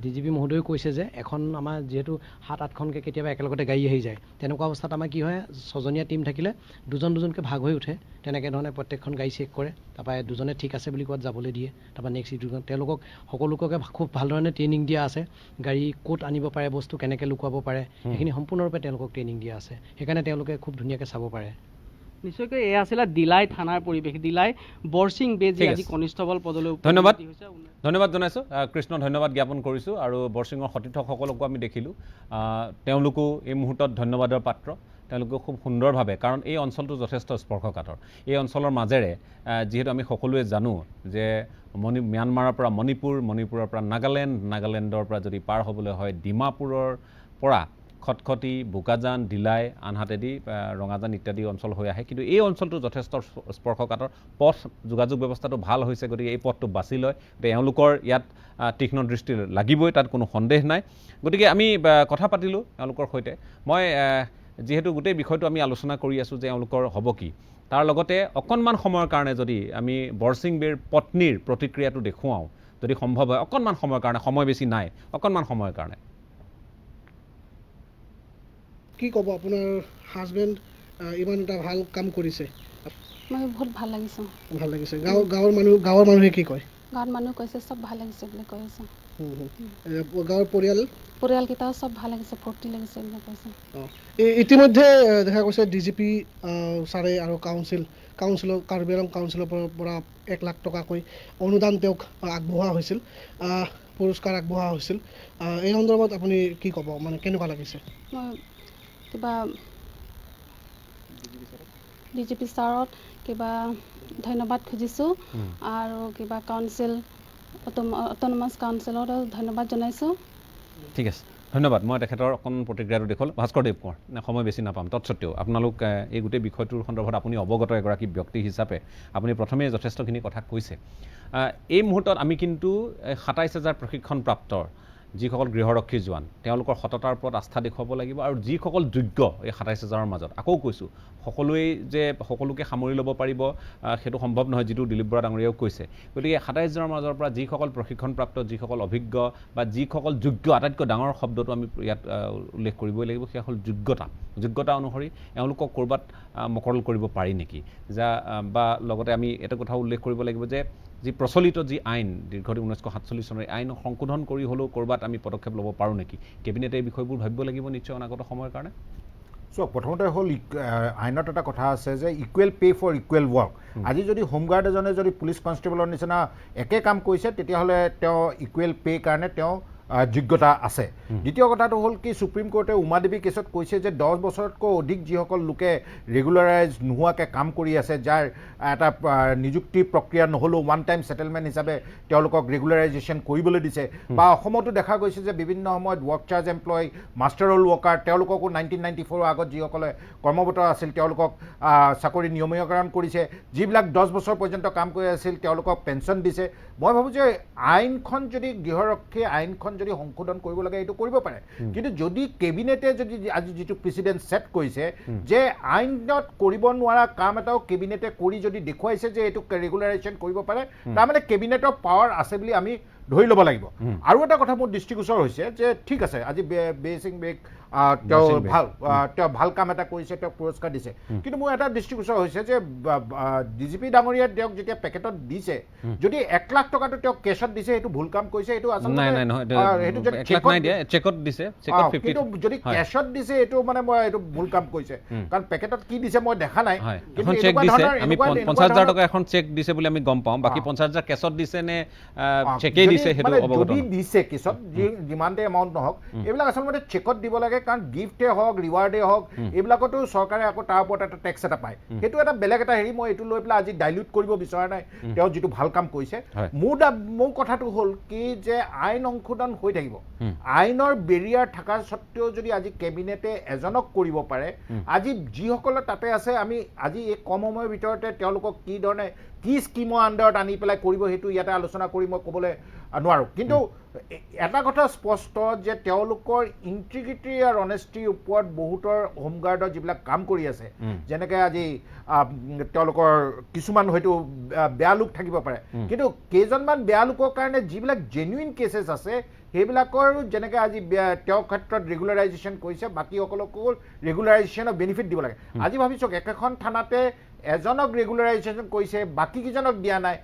DGP মহোদয়ে কৈছে যে এখন আমাৰ যিহেতু 7-8খনকৈ কেতিয়াবা একেলগতে গাড়ী আহি যায়, তেনেকুৱা অৱস্থাত আমাৰ কি হয়, 6জনীয়া টীম থাকিলে দুজনকৈ ভাগ হৈ উঠে, তেনেকৈ ধৰণে প্ৰত্যেকখন গাড়ী চেক কৰে, তাৰপৰা দুজনে ঠিক আছে বুলি কোৱাত যাবলৈ দিয়ে, তাৰপৰা নেক্সট দুজন তেওঁলোকক সকলোকে খুব ভাল ধৰণে ট্ৰেইনিং দিয়া আছে, গাড়ী ক'ত আনিব পাৰে, বস্তু কেনেকৈ লুকুৱাব পাৰে, সেইখিনি সম্পূৰ্ণৰূপে তেওঁলোকক ট্ৰেইনিং দিয়া আছে, সেইকাৰণে তেওঁলোকে খুব ধুনীয়াকৈ চাব পাৰে। নিশ্চয়কৈ এয়া আছিলে দিলাই থানাৰ পৰিৱেশ। দিলাই বৰসিং বে যি আজি কনিষ্টবল পদলৈ ধন্যবাদ জনাইছোঁ কৃষ্ণ, ধন্যবাদ জ্ঞাপন কৰিছোঁ। আৰু বৰসিঙৰ সতীৰ্থসকলকো আমি দেখিলোঁ, তেওঁলোকো এই মুহূৰ্তত ধন্যবাদৰ পাত্ৰ। তেওঁলোকে খুব সুন্দৰভাৱে, কাৰণ এই অঞ্চলটো যথেষ্ট স্পৰ্শকাতৰ, এই অঞ্চলৰ মাজেৰে যিহেতু আমি সকলোৱে জানো যে ম্যানমাৰৰ পৰা মণিপুৰৰ পৰা নাগালেণ্ডৰ পৰা যদি পাৰ হ'বলৈ হয় ডিমাপুৰৰ পৰা খটখটি, বোকাজান, দিলাই, আনহাতেদি ৰঙাজান ইত্যাদি অঞ্চল হৈ আহে, কিন্তু এই অঞ্চলটো যথেষ্ট স্পৰ্শকাতৰ। পথ যোগাযোগ ব্যৱস্থাটো ভাল হৈছে, গতিকে এই পথটো বাছি লয়, গতিকে এওঁলোকৰ ইয়াত তীক্ষ্ণ দৃষ্টি লাগিবই, তাত কোনো সন্দেহ নাই। গতিকে আমি কথা পাতিলোঁ এওঁলোকৰ সৈতে। মই যিহেতু গোটেই বিষয়টো আমি আলোচনা কৰি আছোঁ যে এওঁলোকৰ হ'ব কি, তাৰ লগতে অকণমান সময়ৰ কাৰণে যদি আমি বৰসিং বেৰ পত্নীৰ প্ৰতিক্ৰিয়াটো দেখুৱাওঁ, যদি সম্ভৱ হয় অকণমান সময়ৰ কাৰণে, সময় বেছি নাই, অকণমান সময়ৰ কাৰণে। কি ক'ব আপোনাৰ হাজবেণ্ড ইমান এটা ভাল কাম কৰিছে? মই বহুত ভাল লাগিছে। ভাল লাগিছে। গাঁৱৰ মানুহে কি কয়? গাঁৱৰ মানুহ কৈছে চব ভাল লাগিছে বুলি কৈ আছে। গাঁৱৰ পৰিয়ালকেইটাও চব ভাল লাগিছে, ফূৰ্তি লাগিছে বুলি কৈছে। ইতিমধ্যে দেখা গৈছে DGP ছাৰে আৰু কাৰ্বি আংলং কাউন্সিলৰ পৰা 1 লাখ টকাকৈ অনুদান তেওঁক আগবঢ়োৱা হৈছিল, পুৰস্কাৰ আগবঢ়োৱা হৈছিল। এই সন্দৰ্ভত আপুনি কি ক'ব, মানে কেনেকুৱা লাগিছে? মই কিবা DGP ছাৰত কিবা ধন্যবাদ খুজিছোঁ, আৰু কিবা অট'নমাছ কাউন্সিলতো ধন্যবাদ জনাইছোঁ। ঠিক আছে, ধন্যবাদ। মই তেখেতৰ অকণমান প্ৰতিক্ৰিয়াটো দেখুৱালোঁ। ভাস্কৰদেৱ কোঁৱৰ, সময় বেছি নাপাম, তৎসত্ত্বেও আপোনালোক এই গোটেই বিষয়টোৰ সন্দৰ্ভত আপুনি অৱগত এগৰাকী ব্যক্তি হিচাপে আপুনি প্ৰথমেই যথেষ্টখিনি কথা কৈছে। এই মুহূৰ্তত আমি কিন্তু 27,000 প্ৰশিক্ষণপ্ৰাপ্তৰ যিসকল গৃহৰক্ষী জোৱান, তেওঁলোকৰ সততাৰ ওপৰত আস্থা দেখুৱাব লাগিব, আৰু যিসকল যোগ্য এই 27,000ৰ মাজত, আকৌ কৈছোঁ সকলোৱেই যে সকলোকে সামৰি ল'ব পাৰিব সেইটো সম্ভৱ নহয়, যিটো দিলীপ বৰা ডাঙৰীয়াও কৈছে। গতিকে 27,000ৰ মাজৰ পৰা যিসকল প্ৰশিক্ষণপ্ৰাপ্ত, যিসকল অভিজ্ঞ বা যিসকল যোগ্য, আটাইতকৈ ডাঙৰ শব্দটো আমি ইয়াত উল্লেখ কৰিবই লাগিব, সেয়া হ'ল যোগ্যতা অনুসৰি এওঁলোকক ক'ৰবাত মকৰল কৰিব পাৰি নেকি, বা লগতে আমি এটা কথা উল্লেখ কৰিব লাগিব যে যি প্ৰচলিত যি আইন দীৰ্ঘদিন 1947 চনৰ আইন সংশোধন কৰি হ'লেও ক'ৰবাত আমি পদক্ষেপ ল'ব পাৰোঁ নেকি, কেবিনেটে এই বিষয়বোৰ ভাবিব লাগিব নিশ্চয় অনাগত সময়ৰ কাৰণে। চাওক, প্ৰথমতে হ'ল আইনত এটা কথা আছে যে equal pay' for equal work. আজি যদি হোমগাৰ্ড এজনে যদি পুলিচ কনষ্টেবলৰ নিচিনা একে কাম কৰিছে, তেতিয়াহ'লে তেওঁ ইকুৱেল পে' কাৰণে তেওঁ যোগ্যতা আছে। দ্বিতীয় কথাটো হ'ল কি, সুপ্ৰিম কোৰ্টে উমা দেৱী কেছত কৈছে যে 10 বছৰতকৈ অধিক যিসকল লোকে ৰেগুলাৰাইজ নোহোৱাকৈ কাম কৰি আছে, যাৰ এটা নিযুক্তি প্ৰক্ৰিয়া নহ'লেও ওৱান টাইম ছেটেলমেণ্ট হিচাপে তেওঁলোকক ৰেগুলাৰাইজেশ্যন কৰিবলৈ দিছে। বা অসমতো দেখা গৈছে যে বিভিন্ন সময়ত work charge employ, master roll worker, তেওঁলোককো 1994ৰ আগত যিসকলে কৰ্মৰত আছিল তেওঁলোকক চাকৰি নিয়মীয়কৰণ কৰিছে। যিবিলাক 10 বছৰ পৰ্যন্ত কাম কৰি আছিল তেওঁলোকক পেঞ্চন দিছে। মই ভাবোঁ যে আইনখন যদি গৃহৰক্ষী আইনখন যদি সংশোধন কৰিব লাগে এইটো কৰিব পাৰে কিন্তু যদি কেবিনেটে যদি আজি যিটো প্ৰেচিডেণ্ট ছেট কৰিছে যে আইনত কৰিব নোৱাৰা কাম এটাও কেবিনেটে কৰি যদি দেখুৱাইছে যে এইটো ৰেগুলাৰাইজেশ্যন কৰিব পাৰে তাৰমানে কেবিনেটৰ পাৱাৰ আছে বুলি আমি ধৰি ল'ব লাগিব আৰু এটা কথা মোৰ দৃষ্টিগোচৰ হৈছে যে ঠিক আছে আজি বেৰসিং বেগ তেওঁ ভাল কাম এটা কৰিছে তেওঁক পুৰস্কাৰ দিছে কিন্তু মোৰ এটা দৃষ্টিগোচৰ হৈছে যে ডিজিপি ডাঙৰীয়াই তেওঁক যেতিয়া পেকেটত দিছে যদি 1 লাখ টকাটো তেওঁক কেছত দিছে সেইটো ভুল কাম কৰিছে এইটো আচলতে কিন্তু যদি কেছত দিছে এইটো মানে মই এইটো ভুল কাম কৰিছে কাৰণ পেকেটত কি দিছে মই দেখা নাই কিন্তু চেক দিছে আমি 50,000 টকা এখন চেক দিছে বুলি আমি গম পাওঁ বাকি 50,000 কেছত দিছে নে চেকেই দিছে হেতু অবগত যদি দিছে কেছত যিমানতে এমাউণ্ট নহওক এইবিলাক আচলতে চেকত দিব লাগে কাৰণ গিফ্টে হওক ৰিৱাৰ্ডে হওক এইবিলাকতো চৰকাৰে আকৌ তাৰ ওপৰত এটা টেক্স এটা পায় সেইটো এটা বেলেগ এটা হেৰি মই এইটো লৈ পেলাই আজি ডাইলিউট কৰিব বিচৰা নাই তেওঁ যিটো ভাল কাম কৰিছে মোৰ কথাটো হ'ল কি যে আইন সংশোধন হৈ থাকিব আইনৰ বেৰিয়াৰ থকাৰ সত্ত্বেও যদি আজি কেবিনেটে এজনক কৰিব পাৰে আজি যিসকলে তাতে আছে আমি আজি এই কম সময়ৰ ভিতৰতে তেওঁলোকক কি ধৰণে কি স্কিমৰ আণ্ডাৰত আনি পেলাই কৰিব সেইটো ইয়াতে আলোচনা কৰি মই ক'বলৈ নোৱাৰোঁ কিন্তু এটা কথা স্পষ্ট যে তেওঁলোকৰ ইণ্টিগ্ৰিটি আৰু অনেষ্টিৰ ওপৰত বহুতৰ হোমগাৰ্ডৰ যিবিলাক কাম কৰি আছে যেনেকৈ আজি তেওঁলোকৰ কিছুমান হয়তো বেয়া লোক থাকিব পাৰে কিন্তু কেইজনমান বেয়া লোকৰ কাৰণে যিবিলাক জেনুইন কেছেছ আছে সেইবিলাকৰ যেনেকৈ আজি তেওঁৰ ক্ষেত্ৰত ৰেগুলাৰাইজেশ্যন কৰিছে বাকীসকলকো ৰেগুলাৰাইজেশ্যনৰ বেনিফিট দিব লাগে আজি ভাবিছোঁ একেখন থানাতে এজনক ৰেগুলাৰাইজেশ্যন কৰিছে বাকীকেইজনক দিয়া নাই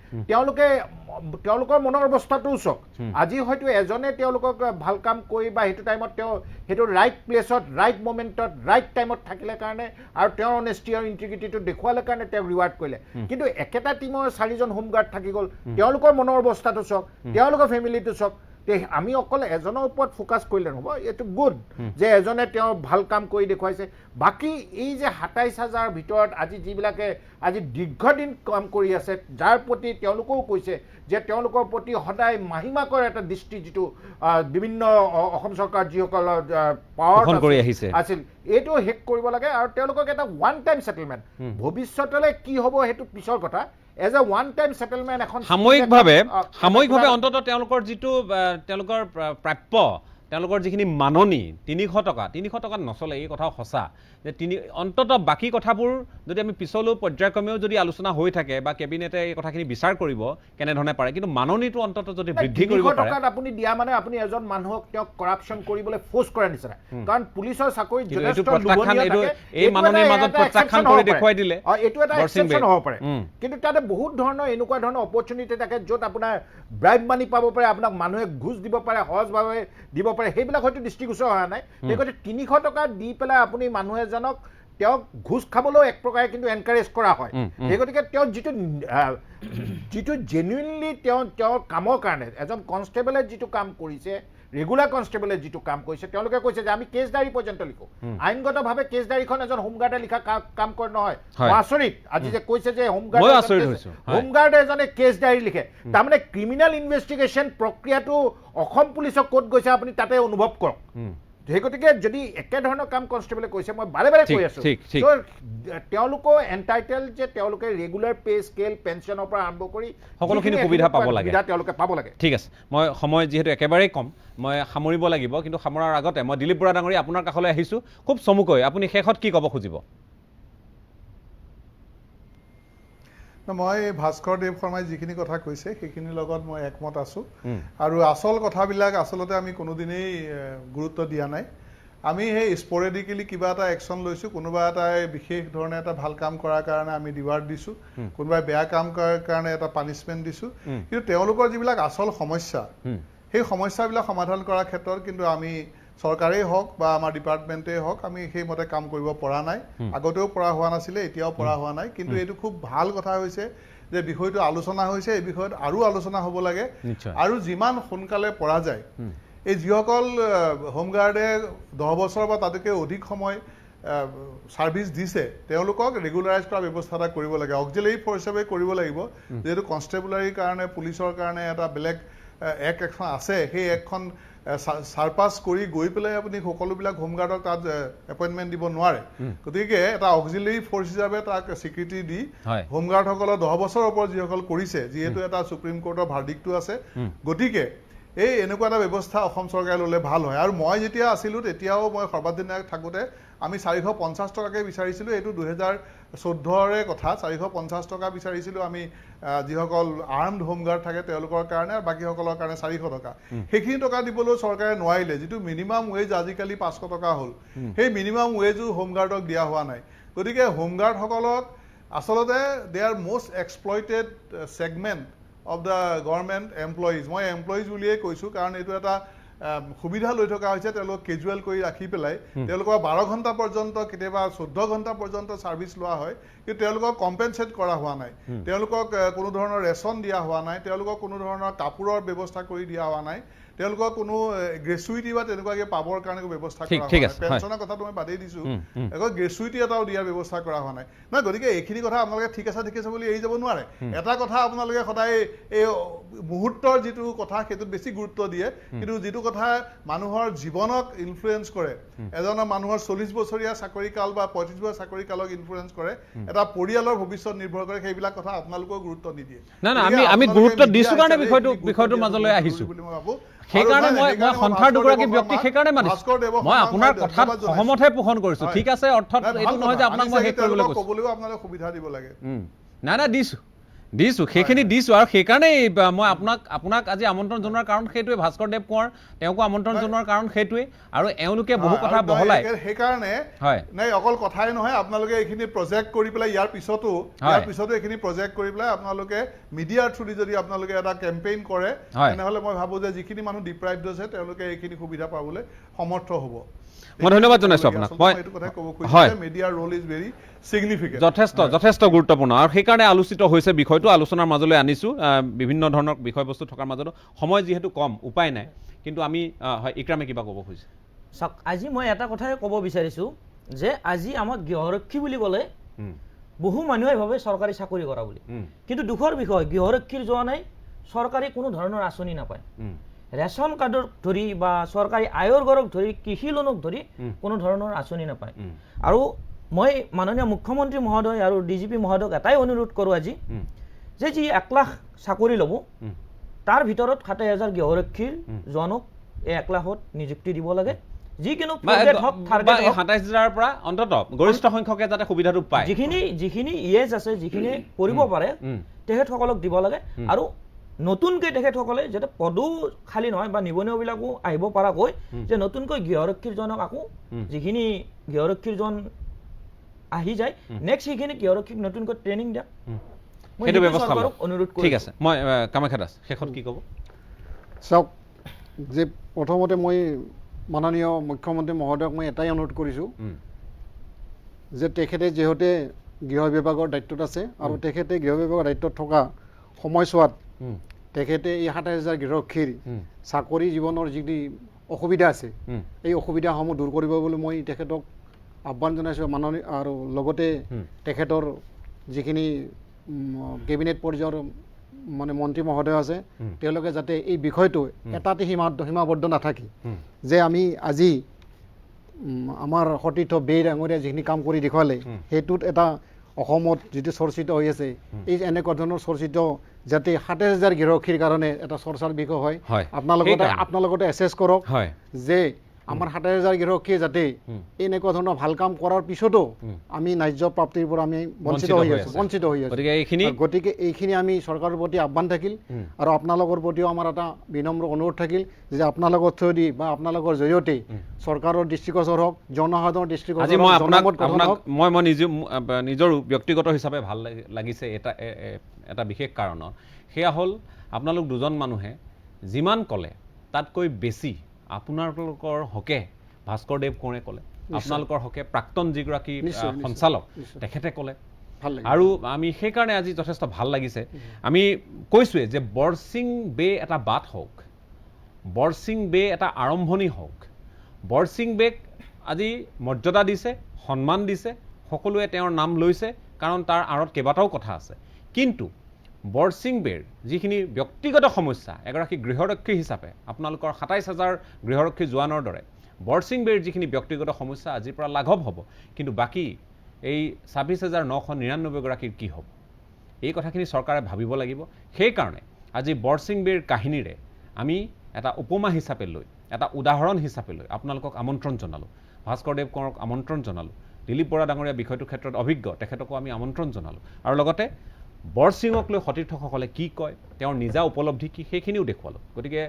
তেওঁলোকৰ মনৰ অৱস্থাটোও চাওক আজি হয়তো এজনে তেওঁলোকক ভাল কাম কৰি বা সেইটো টাইমত তেওঁ সেইটো ৰাইট প্লেচত ৰাইট মমেণ্টত ৰাইট টাইমত থাকিলে কাৰণে আৰু তেওঁৰ অনেষ্টি আৰু ইণ্টিগ্ৰিটিটো দেখুৱালে কাৰণে তেওঁক ৰিৱাৰ্ড কৰিলে কিন্তু একেটা টিমৰ 4জন হোমগাৰ্ড থাকি গ'ল তেওঁলোকৰ মনৰ অৱস্থাটো চাওক তেওঁলোকৰ ফেমিলিটো চাওক আমি অকল এজনৰ ওপৰত ফোকাছ কৰিলে নহ'ব এইটো গুড যে এজনে তেওঁ ভাল কাম কৰি দেখুৱাইছে বাকী এই যে 27,000 ভিতৰত আজি যিবিলাকে আজি দীৰ্ঘদিন কাম কৰি আছে যাৰ প্ৰতি তেওঁলোকেও কৈছে যে তেওঁলোকৰ প্ৰতি সদায় মাহিমাকৰ এটা দৃষ্টি যিটো বিভিন্ন অসম চৰকাৰ যিসকল পাৱাৰ কৰি আহিছে আছিল এইটো শেষ কৰিব লাগে আৰু তেওঁলোকক এটা ওৱান টাইম সেটেলমেণ্ট ভৱিষ্যতলৈ কি হ'ব সেইটো পিছৰ কথা এজ এ ওৱান টাইম সেটেলমেণ্ট এখন সাময়িকভাৱে অন্তত তেওঁলোকৰ যিটো তেওঁলোকৰ প্ৰাপ্য তেওঁলোকৰ যিখিনি মাননি 300 টকা নচলে এই কথাও সঁচা যে অন্তত বাকী কথাবোৰ যদি আমি পিছলৈ পৰ্যায়ক্ৰমেও যদি আলোচনা হৈ থাকে বা কেবিনেটে এই কথাখিনি বিচাৰ কৰিব কেনেধৰণে পাৰে কিন্তু মাননিটো অন্তত যদি বৃদ্ধি কৰিব পাৰে টকাত আপুনি দিয়া মানে আপুনি এজন মানুহক তেওঁক কৰাপশ্যন কৰিবলৈ ফ'ৰ্চ কৰা নিচিনা কাৰণ পুলিচৰ চাকৰি এই মাননিৰ মাজত প্ৰত্যাখ্যান কৰি দেখুৱাই দিলে এইটো এটা এক্সেপশ্যন হ'ব পাৰে কিন্তু তাতে বহুত ধৰণৰ এনেকুৱা ধৰণৰ অপৰচুনিটি থাকে য'ত আপোনাৰ ব্ৰাইব মানি পাব পাৰে আপোনাক মানুহে ঘোচ দিব পাৰে সহজভাৱে দিব পাৰে সেইবিলাক হয়তো দৃষ্টিগোচৰ হোৱা নাই সেই গতিকে 300 টকা দি পেলাই আপুনি মানুহ এজনক তেওঁক ঘোচ খাবলৈও এক প্ৰকাৰে কিন্তু এনকাৰেজ কৰা হয় সেই গতিকে তেওঁ যিটো জেনুইনলি তেওঁৰ কামৰ কাৰণে এজন কনষ্টেবলে যিটো কাম কৰিছে ৰেগুলাৰ কনষ্টেবলে যিটো কাম কৰিছে তেওঁলোকে কৈছে যে আমি কেছ ডায়েৰী পৰ্যন্ত লিখোঁ আইনগতভাৱে কেছ ডায়েৰীখন এজন হোমগাৰ্ডে লিখা কাম কৰে নহয় আচৰিত আজি যে কৈছে যে হোমগাৰ্ড এজনে কেছ ডায়েৰী লিখে তাৰমানে ক্ৰিমিনেল ইনভেষ্টিগেশ্যন প্ৰক্ৰিয়াটো অসম পুলিচক ক'ত গৈছে আপুনি তাতে অনুভৱ কৰক সেই গতিকে যদি একেধৰণৰ কাম কনষ্টেবলে কৈছে মই বাৰে বাৰে কৈ আছোঁ তেওঁলোকৰ এণ্টাইটেল যে তেওঁলোকে ৰেগুলাৰ পে স্কেল পেঞ্চনৰ পৰা আৰম্ভ কৰি সকলোখিনি সুবিধা পাব লাগে তেওঁলোকে পাব লাগে ঠিক আছে মই সময় যিহেতু একেবাৰেই কম মই সামৰিব লাগিব কিন্তু সামৰাৰ আগতে মই দিলীপ বৰা ডাঙৰীয়া আপোনাৰ কাষলৈ আহিছোঁ খুব চমুকৈ আপুনি শেষত কি ক'ব খুজিব মই ভাস্কৰ দেৱ শৰ্মাই যিখিনি কথা কৈছে সেইখিনিৰ লগত মই একমত আছোঁ আৰু আচল কথাবিলাক আচলতে আমি কোনোদিনেই গুৰুত্ব দিয়া নাই আমি সেই স্পৰেডিকেলি কিবা এটা একশ্যন লৈছোঁ কোনোবা এটাই বিশেষ ধৰণে এটা ভাল কাম কৰাৰ কাৰণে আমি ৰিৱাৰ্ড দিছোঁ কোনোবাই বেয়া কাম কৰাৰ কাৰণে এটা পানিছমেণ্ট দিছোঁ কিন্তু তেওঁলোকৰ যিবিলাক আচল সমস্যা সেই সমস্যাবিলাক সমাধান কৰাৰ ক্ষেত্ৰত কিন্তু আমি চৰকাৰেই হওক বা আমাৰ ডিপাৰ্টমেণ্টেই হওক আমি সেইমতে কাম কৰিব পৰা নাই আগতেও পৰা হোৱা নাছিলে এতিয়াও পৰা হোৱা নাই কিন্তু এইটো খুব ভাল কথা হৈছে যে বিষয়টো আলোচনা হৈছে এই বিষয়ত আৰু আলোচনা হ'ব লাগে আৰু যিমান সোনকালে পৰা যায় এই যিসকল হোমগাৰ্ডে 10 বছৰ বা তাতকৈ অধিক সময় ছাৰ্ভিচ দিছে তেওঁলোকক ৰেগুলাৰাইজ কৰাৰ ব্যৱস্থা এটা কৰিব লাগে অক্সিলাৰী ফ'ৰ্চ হিচাপে কৰিব লাগিব যিহেতু কনষ্টেবুলাৰীৰ কাৰণে পুলিচৰ কাৰণে এটা বেলেগ এক এখন আছে সেই একখন সাৰপাছ কৰি গৈ পেলাই আপুনি সকলোবিলাক হোমগাৰ্ডক তাত এপইণ্টমেণ্ট দিব নোৱাৰে গতিকে এটা অক্সিলাৰী ফ'ৰ্চ হিচাপে তাক স্বীকৃতি দি হোমগাৰ্ডসকলৰ 10 বছৰৰ ওপৰত যিসকল কৰিছে যিহেতু এটা সুপ্ৰিম কোৰ্টৰ ভাৰ্ডিক্টটো আছে গতিকে এই এনেকুৱা এটা ব্যৱস্থা অসম চৰকাৰে ল'লে ভাল হয়। আৰু মই যেতিয়া আছিলোঁ তেতিয়াও মই সৰ্বাধিনায়ক থাকোঁতে আমি 450 টকাকৈ বিচাৰিছিলোঁ, এইটো 2014ৰে কথা, 450 টকা বিচাৰিছিলোঁ আমি যিসকল আৰ্মড হোমগাৰ্ড থাকে তেওঁলোকৰ কাৰণে, আৰু বাকীসকলৰ কাৰণে 400 টকা। সেইখিনি টকা দিবলৈ চৰকাৰে নোৱাৰিলে। যিটো মিনিমাম ৱেজ আজিকালি 500 টকা হ'ল, সেই মিনিমাম ৱেজো হোমগাৰ্ডক দিয়া হোৱা নাই। গতিকে হোমগাৰ্ডসকলক আচলতে they are most exploited segment of the government employees. মই এমপ্লয়িজ বুলিয়েই কৈছোঁ, কাৰণ এইটো এটা সুবিধা লৈ থকা হৈছে তেওঁলোকক কেজুৱেল কৰি ৰাখি পেলাই। তেওঁলোকৰ 12 ঘণ্টা পৰ্যন্ত, কেতিয়াবা 14 ঘণ্টা পৰ্যন্ত ছাৰ্ভিচ লোৱা হয়, কিন্তু তেওঁলোকক কম্পেনচেট কৰা হোৱা নাই, তেওঁলোকক কোনো ধৰণৰ ৰেচন দিয়া হোৱা নাই, তেওঁলোকক কোনো ধৰণৰ কাপোৰৰ ব্যৱস্থা কৰি দিয়া হোৱা নাই, তেওঁলোকক কোনো গ্ৰেচুইটি বা তেনেকুৱাকৈ পাবৰ কাৰণে ব্যৱস্থা কৰা হোৱা নাই। পেঞ্চনৰ কথাটো মই বাদেই দিছোঁ, আকৌ গ্ৰেচুইটি এটাও দিয়াৰ ব্যৱস্থা কৰা হোৱা নাই। নহয়, গতিকে এইখিনি কথা আপোনালোকে ঠিক আছে বুলি এৰি যাব নোৱাৰে। এটা কথা আপোনালোকে সদায় এই মুহূৰ্তৰ যিটো কথা সেইটোত বেছি গুৰুত্ব দিয়ে, কিন্তু যিটো কথা মানুহৰ জীৱনক ইনফ্লুৱেঞ্চ কৰে, এজনৰ মানুহৰ 40 বছৰীয়া চাকৰি কাল বা 35 বছৰীয়া চাকৰি কালক ইনফ্লুৱেঞ্চ কৰে, এটা পৰিয়ালৰ ভৱিষ্যত নিৰ্ভৰ কৰে, সেইবিলাক কথা আপোনালোকেও গুৰুত্ব নিদিয়ে। আমি গুৰুত্ব দিছোঁ কাৰণে বিষয়টোৰ মাজলৈ আহিছোঁ বুলি মই ভাবোঁ। সেইকাৰণে মই সন্থাৰ দুগৰাকী ব্যক্তি সেইকাৰণে মাতিছোঁ। মই আপোনাৰ কথাত সহমতহে পোষণ কৰিছোঁ, ঠিক আছে? অৰ্থাৎ এইটো নহয় যে আপোনাক মই শেষ কৰিবলৈ কৈছোঁ। ক'বলৈও আপোনালোকে সুবিধা দিব লাগে। নাই দিছোঁ, সেইখিনি দিছোঁ। আৰু সেইকাৰণেই মই আপোনাক আজি আমন্ত্ৰণ জনোৱাৰ কাৰণ সেইটোৱে, ভাস্কৰ দেৱ কোঁৱৰ তেওঁকো আমন্ত্ৰণ জনোৱাৰ কাৰণ সেইটোৱে। আৰু এওঁলোকে বহু কথা বহলাই, সেইকাৰণে নাই অকল কথাই নহয়, আপোনালোকে এইখিনি প্ৰজেক্ট কৰি পেলাই ইয়াৰ পিছতো এইখিনি প্ৰজেক্ট কৰি পেলাই আপোনালোকে মিডিয়াৰ থ্ৰুদি যদি আপোনালোকে এটা কেম্পেইন কৰে, তেনেহ'লে মই ভাবোঁ যে যিখিনি মানুহ ডিপ্ৰাইভড হৈছে তেওঁলোকে এইখিনি সুবিধা পাবলৈ সমৰ্থ হ'ব। মই ধন্যবাদ জনাইছোঁ আপোনাক। মিডিয়াৰ ৰোল ইজ ভেৰি চিগনিফিকেণ্ট, যথেষ্ট গুৰুত্বপূৰ্ণ। আৰু সেইকাৰণে আলোচিত হৈছে বিষয়টো, আলোচনাৰ মাজলৈ আনিছোঁ। বিভিন্ন ধৰণৰ বিষয়বস্তু থকাৰ মাজতো সময় যিহেতু কম, উপায় নাই, কিন্তু আমি হয় ইক্ৰামে কিবা ক'ব খুজিছে। চাওক, আজি মই এটা কথাই ক'ব বিচাৰিছোঁ যে আজি আমাক গৃহৰক্ষী বুলি ক'লে বহু মানুহে ভাবে চৰকাৰী চাকৰি কৰা বুলি, কিন্তু দুখৰ বিষয় গৃহৰক্ষীৰ জোৱানে চৰকাৰী কোনো ধৰণৰ আঁচনি নাপায়। ৰেচন কাৰ্ডক ধৰি বা চৰকাৰী আয়ৰ ঘৰক ধৰি, কৃষি লোনক ধৰি কোনো ধৰণৰ আঁচনি নাপায়। আৰু মই মাননীয় মুখ্যমন্ত্ৰী মহোদয় আৰু DGP মহোদয়ক এটাই অনুৰোধ কৰোঁ আজি, যে যি 1 লাখ চাকৰি ল'ব, তাৰ ভিতৰত 70,000 গৃহৰক্ষীৰ জনক এই 1 লাখত নিযুক্তি দিব লাগে। যিকোনো প্ৰজেক্ট হওক, 27,000ৰ পৰা অন্ততঃ গৰিষ্ঠ সংখ্যকে যাতে সুবিধাটো পায়, যিখিনি ইয়েজ আছে, যিখিনি কৰিব পাৰে তেখেতসকলক দিব লাগে। আৰু নতুনকৈ তেখেতসকলে যাতে পদো খালী নহয় বা নিবনুৱাবিলাকো আহিব পৰাকৈ, যে নতুনকৈ গৃহৰক্ষীৰ জনক আকৌ যিখিনি গৃহৰক্ষীৰ জন আহি যায়, নেক্সট সেইখিনি গৃহৰক্ষীক নতুনকৈ ট্ৰেইনিং দিয়া, সেইটো ব্যৱস্থা অনুৰোধ কৰোঁ। ঠিক আছে। মই কামাখ্যা দাস, শেষত কি ক'ব? চাওক, যে প্ৰথমতে মই মাননীয় মুখ্যমন্ত্ৰী মহোদয়ক মই এটাই অনুৰোধ কৰিছোঁ যে তেখেতে যিহেতু গৃহ বিভাগৰ দায়িত্বত আছে, আৰু তেখেতে গৃহ বিভাগৰ দায়িত্বত থকা সময়ছোৱাত তেখেতে এই 27,000 গৃহৰক্ষীৰ চাকৰি জীৱনৰ যি অসুবিধা আছে, এই অসুবিধাসমূহ দূৰ কৰিব বুলি মই তেখেতক আহ্বান জনাইছোঁ। মাননীয় আৰু লগতে তেখেতৰ যিখিনি কেবিনেট পৰ্যায়ৰ মানে মন্ত্ৰী মহোদয় আছে, তেওঁলোকে যাতে এই বিষয়টো এটাতে সীমাবদ্ধ নাথাকি, যে আমি আজি আমাৰ সতীৰ্থ বেৰ ডাঙৰীয়া যিখিনি কাম কৰি দেখুৱালে, সেইটোত এটা অসমত যিটো চৰ্চিত হৈ আছে, এই এনেকুৱা ধৰণৰ চৰ্চিত যাতে 27,000 গৃহৰক্ষীৰ কাৰণে এটা চৰ্চাৰ বিষয় হয়। আপোনালোকে এছেছ কৰক যে আমাৰ 27,000 গৃহৰক্ষীয়ে যাতে এনেকুৱা ধৰণৰ ভাল কাম কৰাৰ পিছতো আমি ন্যায্য প্ৰাপ্তিৰ পৰা আমি বঞ্চিত হৈ আছোঁ। গতিকে এইখিনি আমি চৰকাৰৰ প্ৰতি আহ্বান থাকিল, আৰু আপোনালোকৰ প্ৰতিও আমাৰ এটা বিনম্ৰ অনুৰোধ থাকিল যে আপোনালোকৰ থ্ৰুদি বা আপোনালোকৰ জৰিয়তে চৰকাৰৰ দৃষ্টিগোচৰ হওক, জনসাধাৰণৰ দৃষ্টিগোচৰ হওক। মই নিজৰ ব্যক্তিগত হিচাপে ভাল লাগিছে এটা বিশেষ কাৰণত, সেয়া হ'ল আপোনালোক দুজন মানুহে যিমান ক'লে তাতকৈ বেছি আপোনালোকৰ হকে ভাস্কৰ দেৱ কোঁৱৰে ক'লে, আপোনালোকৰ হকে প্ৰাক্তন যিগৰাকী সঞ্চালক তেখেতে ক'লে, আৰু আমি সেইকাৰণে আজি যথেষ্ট ভাল লাগিছে। আমি কৈছোঁৱে যে বৰছিং বে এটা বাট হওক, বৰছিং বে এটা আৰম্ভণি হওক। বৰছিং বেক আজি মৰ্যাদা দিছে, সন্মান দিছে, সকলোৱে তেওঁৰ নাম লৈছে, কাৰণ তাৰ আঁৰত কেইবাটাও কথা আছে। কিন্তু বৰছিং বেৰ যিখিনি ব্যক্তিগত সমস্যা, এগৰাকী গৃহৰক্ষী হিচাপে আপোনালোকৰ 27,000 গৃহৰক্ষী জোৱানৰ দৰে বৰছিং বেৰ যিখিনি ব্যক্তিগত সমস্যা আজিৰ পৰা লাঘৱ হ'ব, কিন্তু বাকী এই 26,999গৰাকীৰ কি হ'ব, এই কথাখিনি চৰকাৰে ভাবিব লাগিব। সেইকাৰণে আজি বৰছিং বেৰ কাহিনীৰে আমি এটা উপমা হিচাপে লৈ, এটা উদাহৰণ হিচাপে লৈ আপোনালোকক আমন্ত্ৰণ জনালোঁ। ভাস্কৰদেৱ কোঁৱৰক আমন্ত্ৰণ জনালোঁ। দিলীপ বৰা ডাঙৰীয়া বিষয়টোৰ ক্ষেত্ৰত অভিজ্ঞ, তেখেতকো আমি আমন্ত্ৰণ জনালোঁ। আৰু লগতে বৰসিঙক লৈ সতীৰ্থসকলে কি কয়, তেওঁৰ নিজা উপলব্ধি কি, সেইখিনিও দেখুৱালোঁ। গতিকে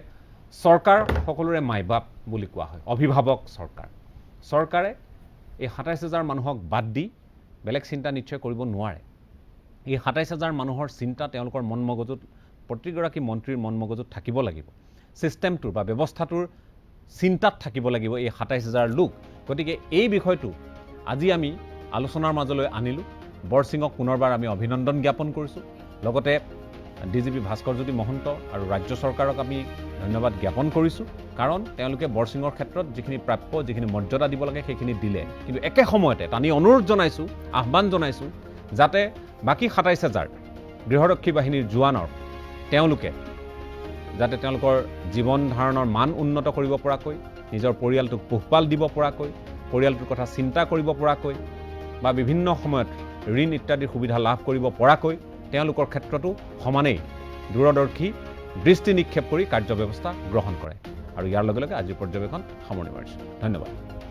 চৰকাৰ সকলোৰে মাই বাপ বুলি কোৱা হয়, অভিভাৱক চৰকাৰ। চৰকাৰে এই ২৭,০০০ মানুহক বাদ দি বেলেগ চিন্তা নিশ্চয় কৰিব নোৱাৰে। এই ২৭,০০০ মানুহৰ চিন্তা তেওঁলোকৰ মন মগজুত, প্ৰতিগৰাকী মন্ত্ৰীৰ মন মগজুত থাকিব লাগিব। ছিষ্টেমটোৰ বা ব্যৱস্থাটোৰ চিন্তাত থাকিব লাগিব এই ২৭,০০০ লোক। গতিকে এই বিষয়টো আজি আমি আলোচনাৰ মাজলৈ আনিলোঁ। বৰসিঙক পুনৰবাৰ আমি অভিনন্দন জ্ঞাপন কৰিছোঁ। লগতে DGP ভাস্কৰজ্যোতি মহন্ত আৰু ৰাজ্য চৰকাৰক আমি ধন্যবাদ জ্ঞাপন কৰিছোঁ, কাৰণ তেওঁলোকে বৰসিঙৰ ক্ষেত্ৰত যিখিনি প্ৰাপ্য, যিখিনি মৰ্যাদা দিব লাগে সেইখিনি দিলে। কিন্তু একে সময়তে টানি অনুৰোধ জনাইছোঁ, আহ্বান জনাইছোঁ, যাতে বাকী ২৭,০০০ গৃহৰক্ষী বাহিনীৰ জোৱানৰ তেওঁলোকে যাতে তেওঁলোকৰ জীৱন ধাৰণৰ মান উন্নত কৰিব পৰাকৈ, নিজৰ পৰিয়ালটোক পোহপাল দিব পৰাকৈ, পৰিয়ালটোৰ কথা চিন্তা কৰিব পৰাকৈ বা বিভিন্ন সময়ত ঋণ ইত্যাদিৰ সুবিধা লাভ কৰিব পৰাকৈ তেওঁলোকৰ ক্ষেত্ৰতো সমানেই দূৰদৰ্শী দৃষ্টি নিক্ষেপ কৰি কাৰ্যব্যৱস্থা গ্ৰহণ কৰে। আৰু ইয়াৰ লগে লগে আজিৰ পৰ্যবেক্ষণ সামৰণি মাৰিছোঁ। ধন্যবাদ।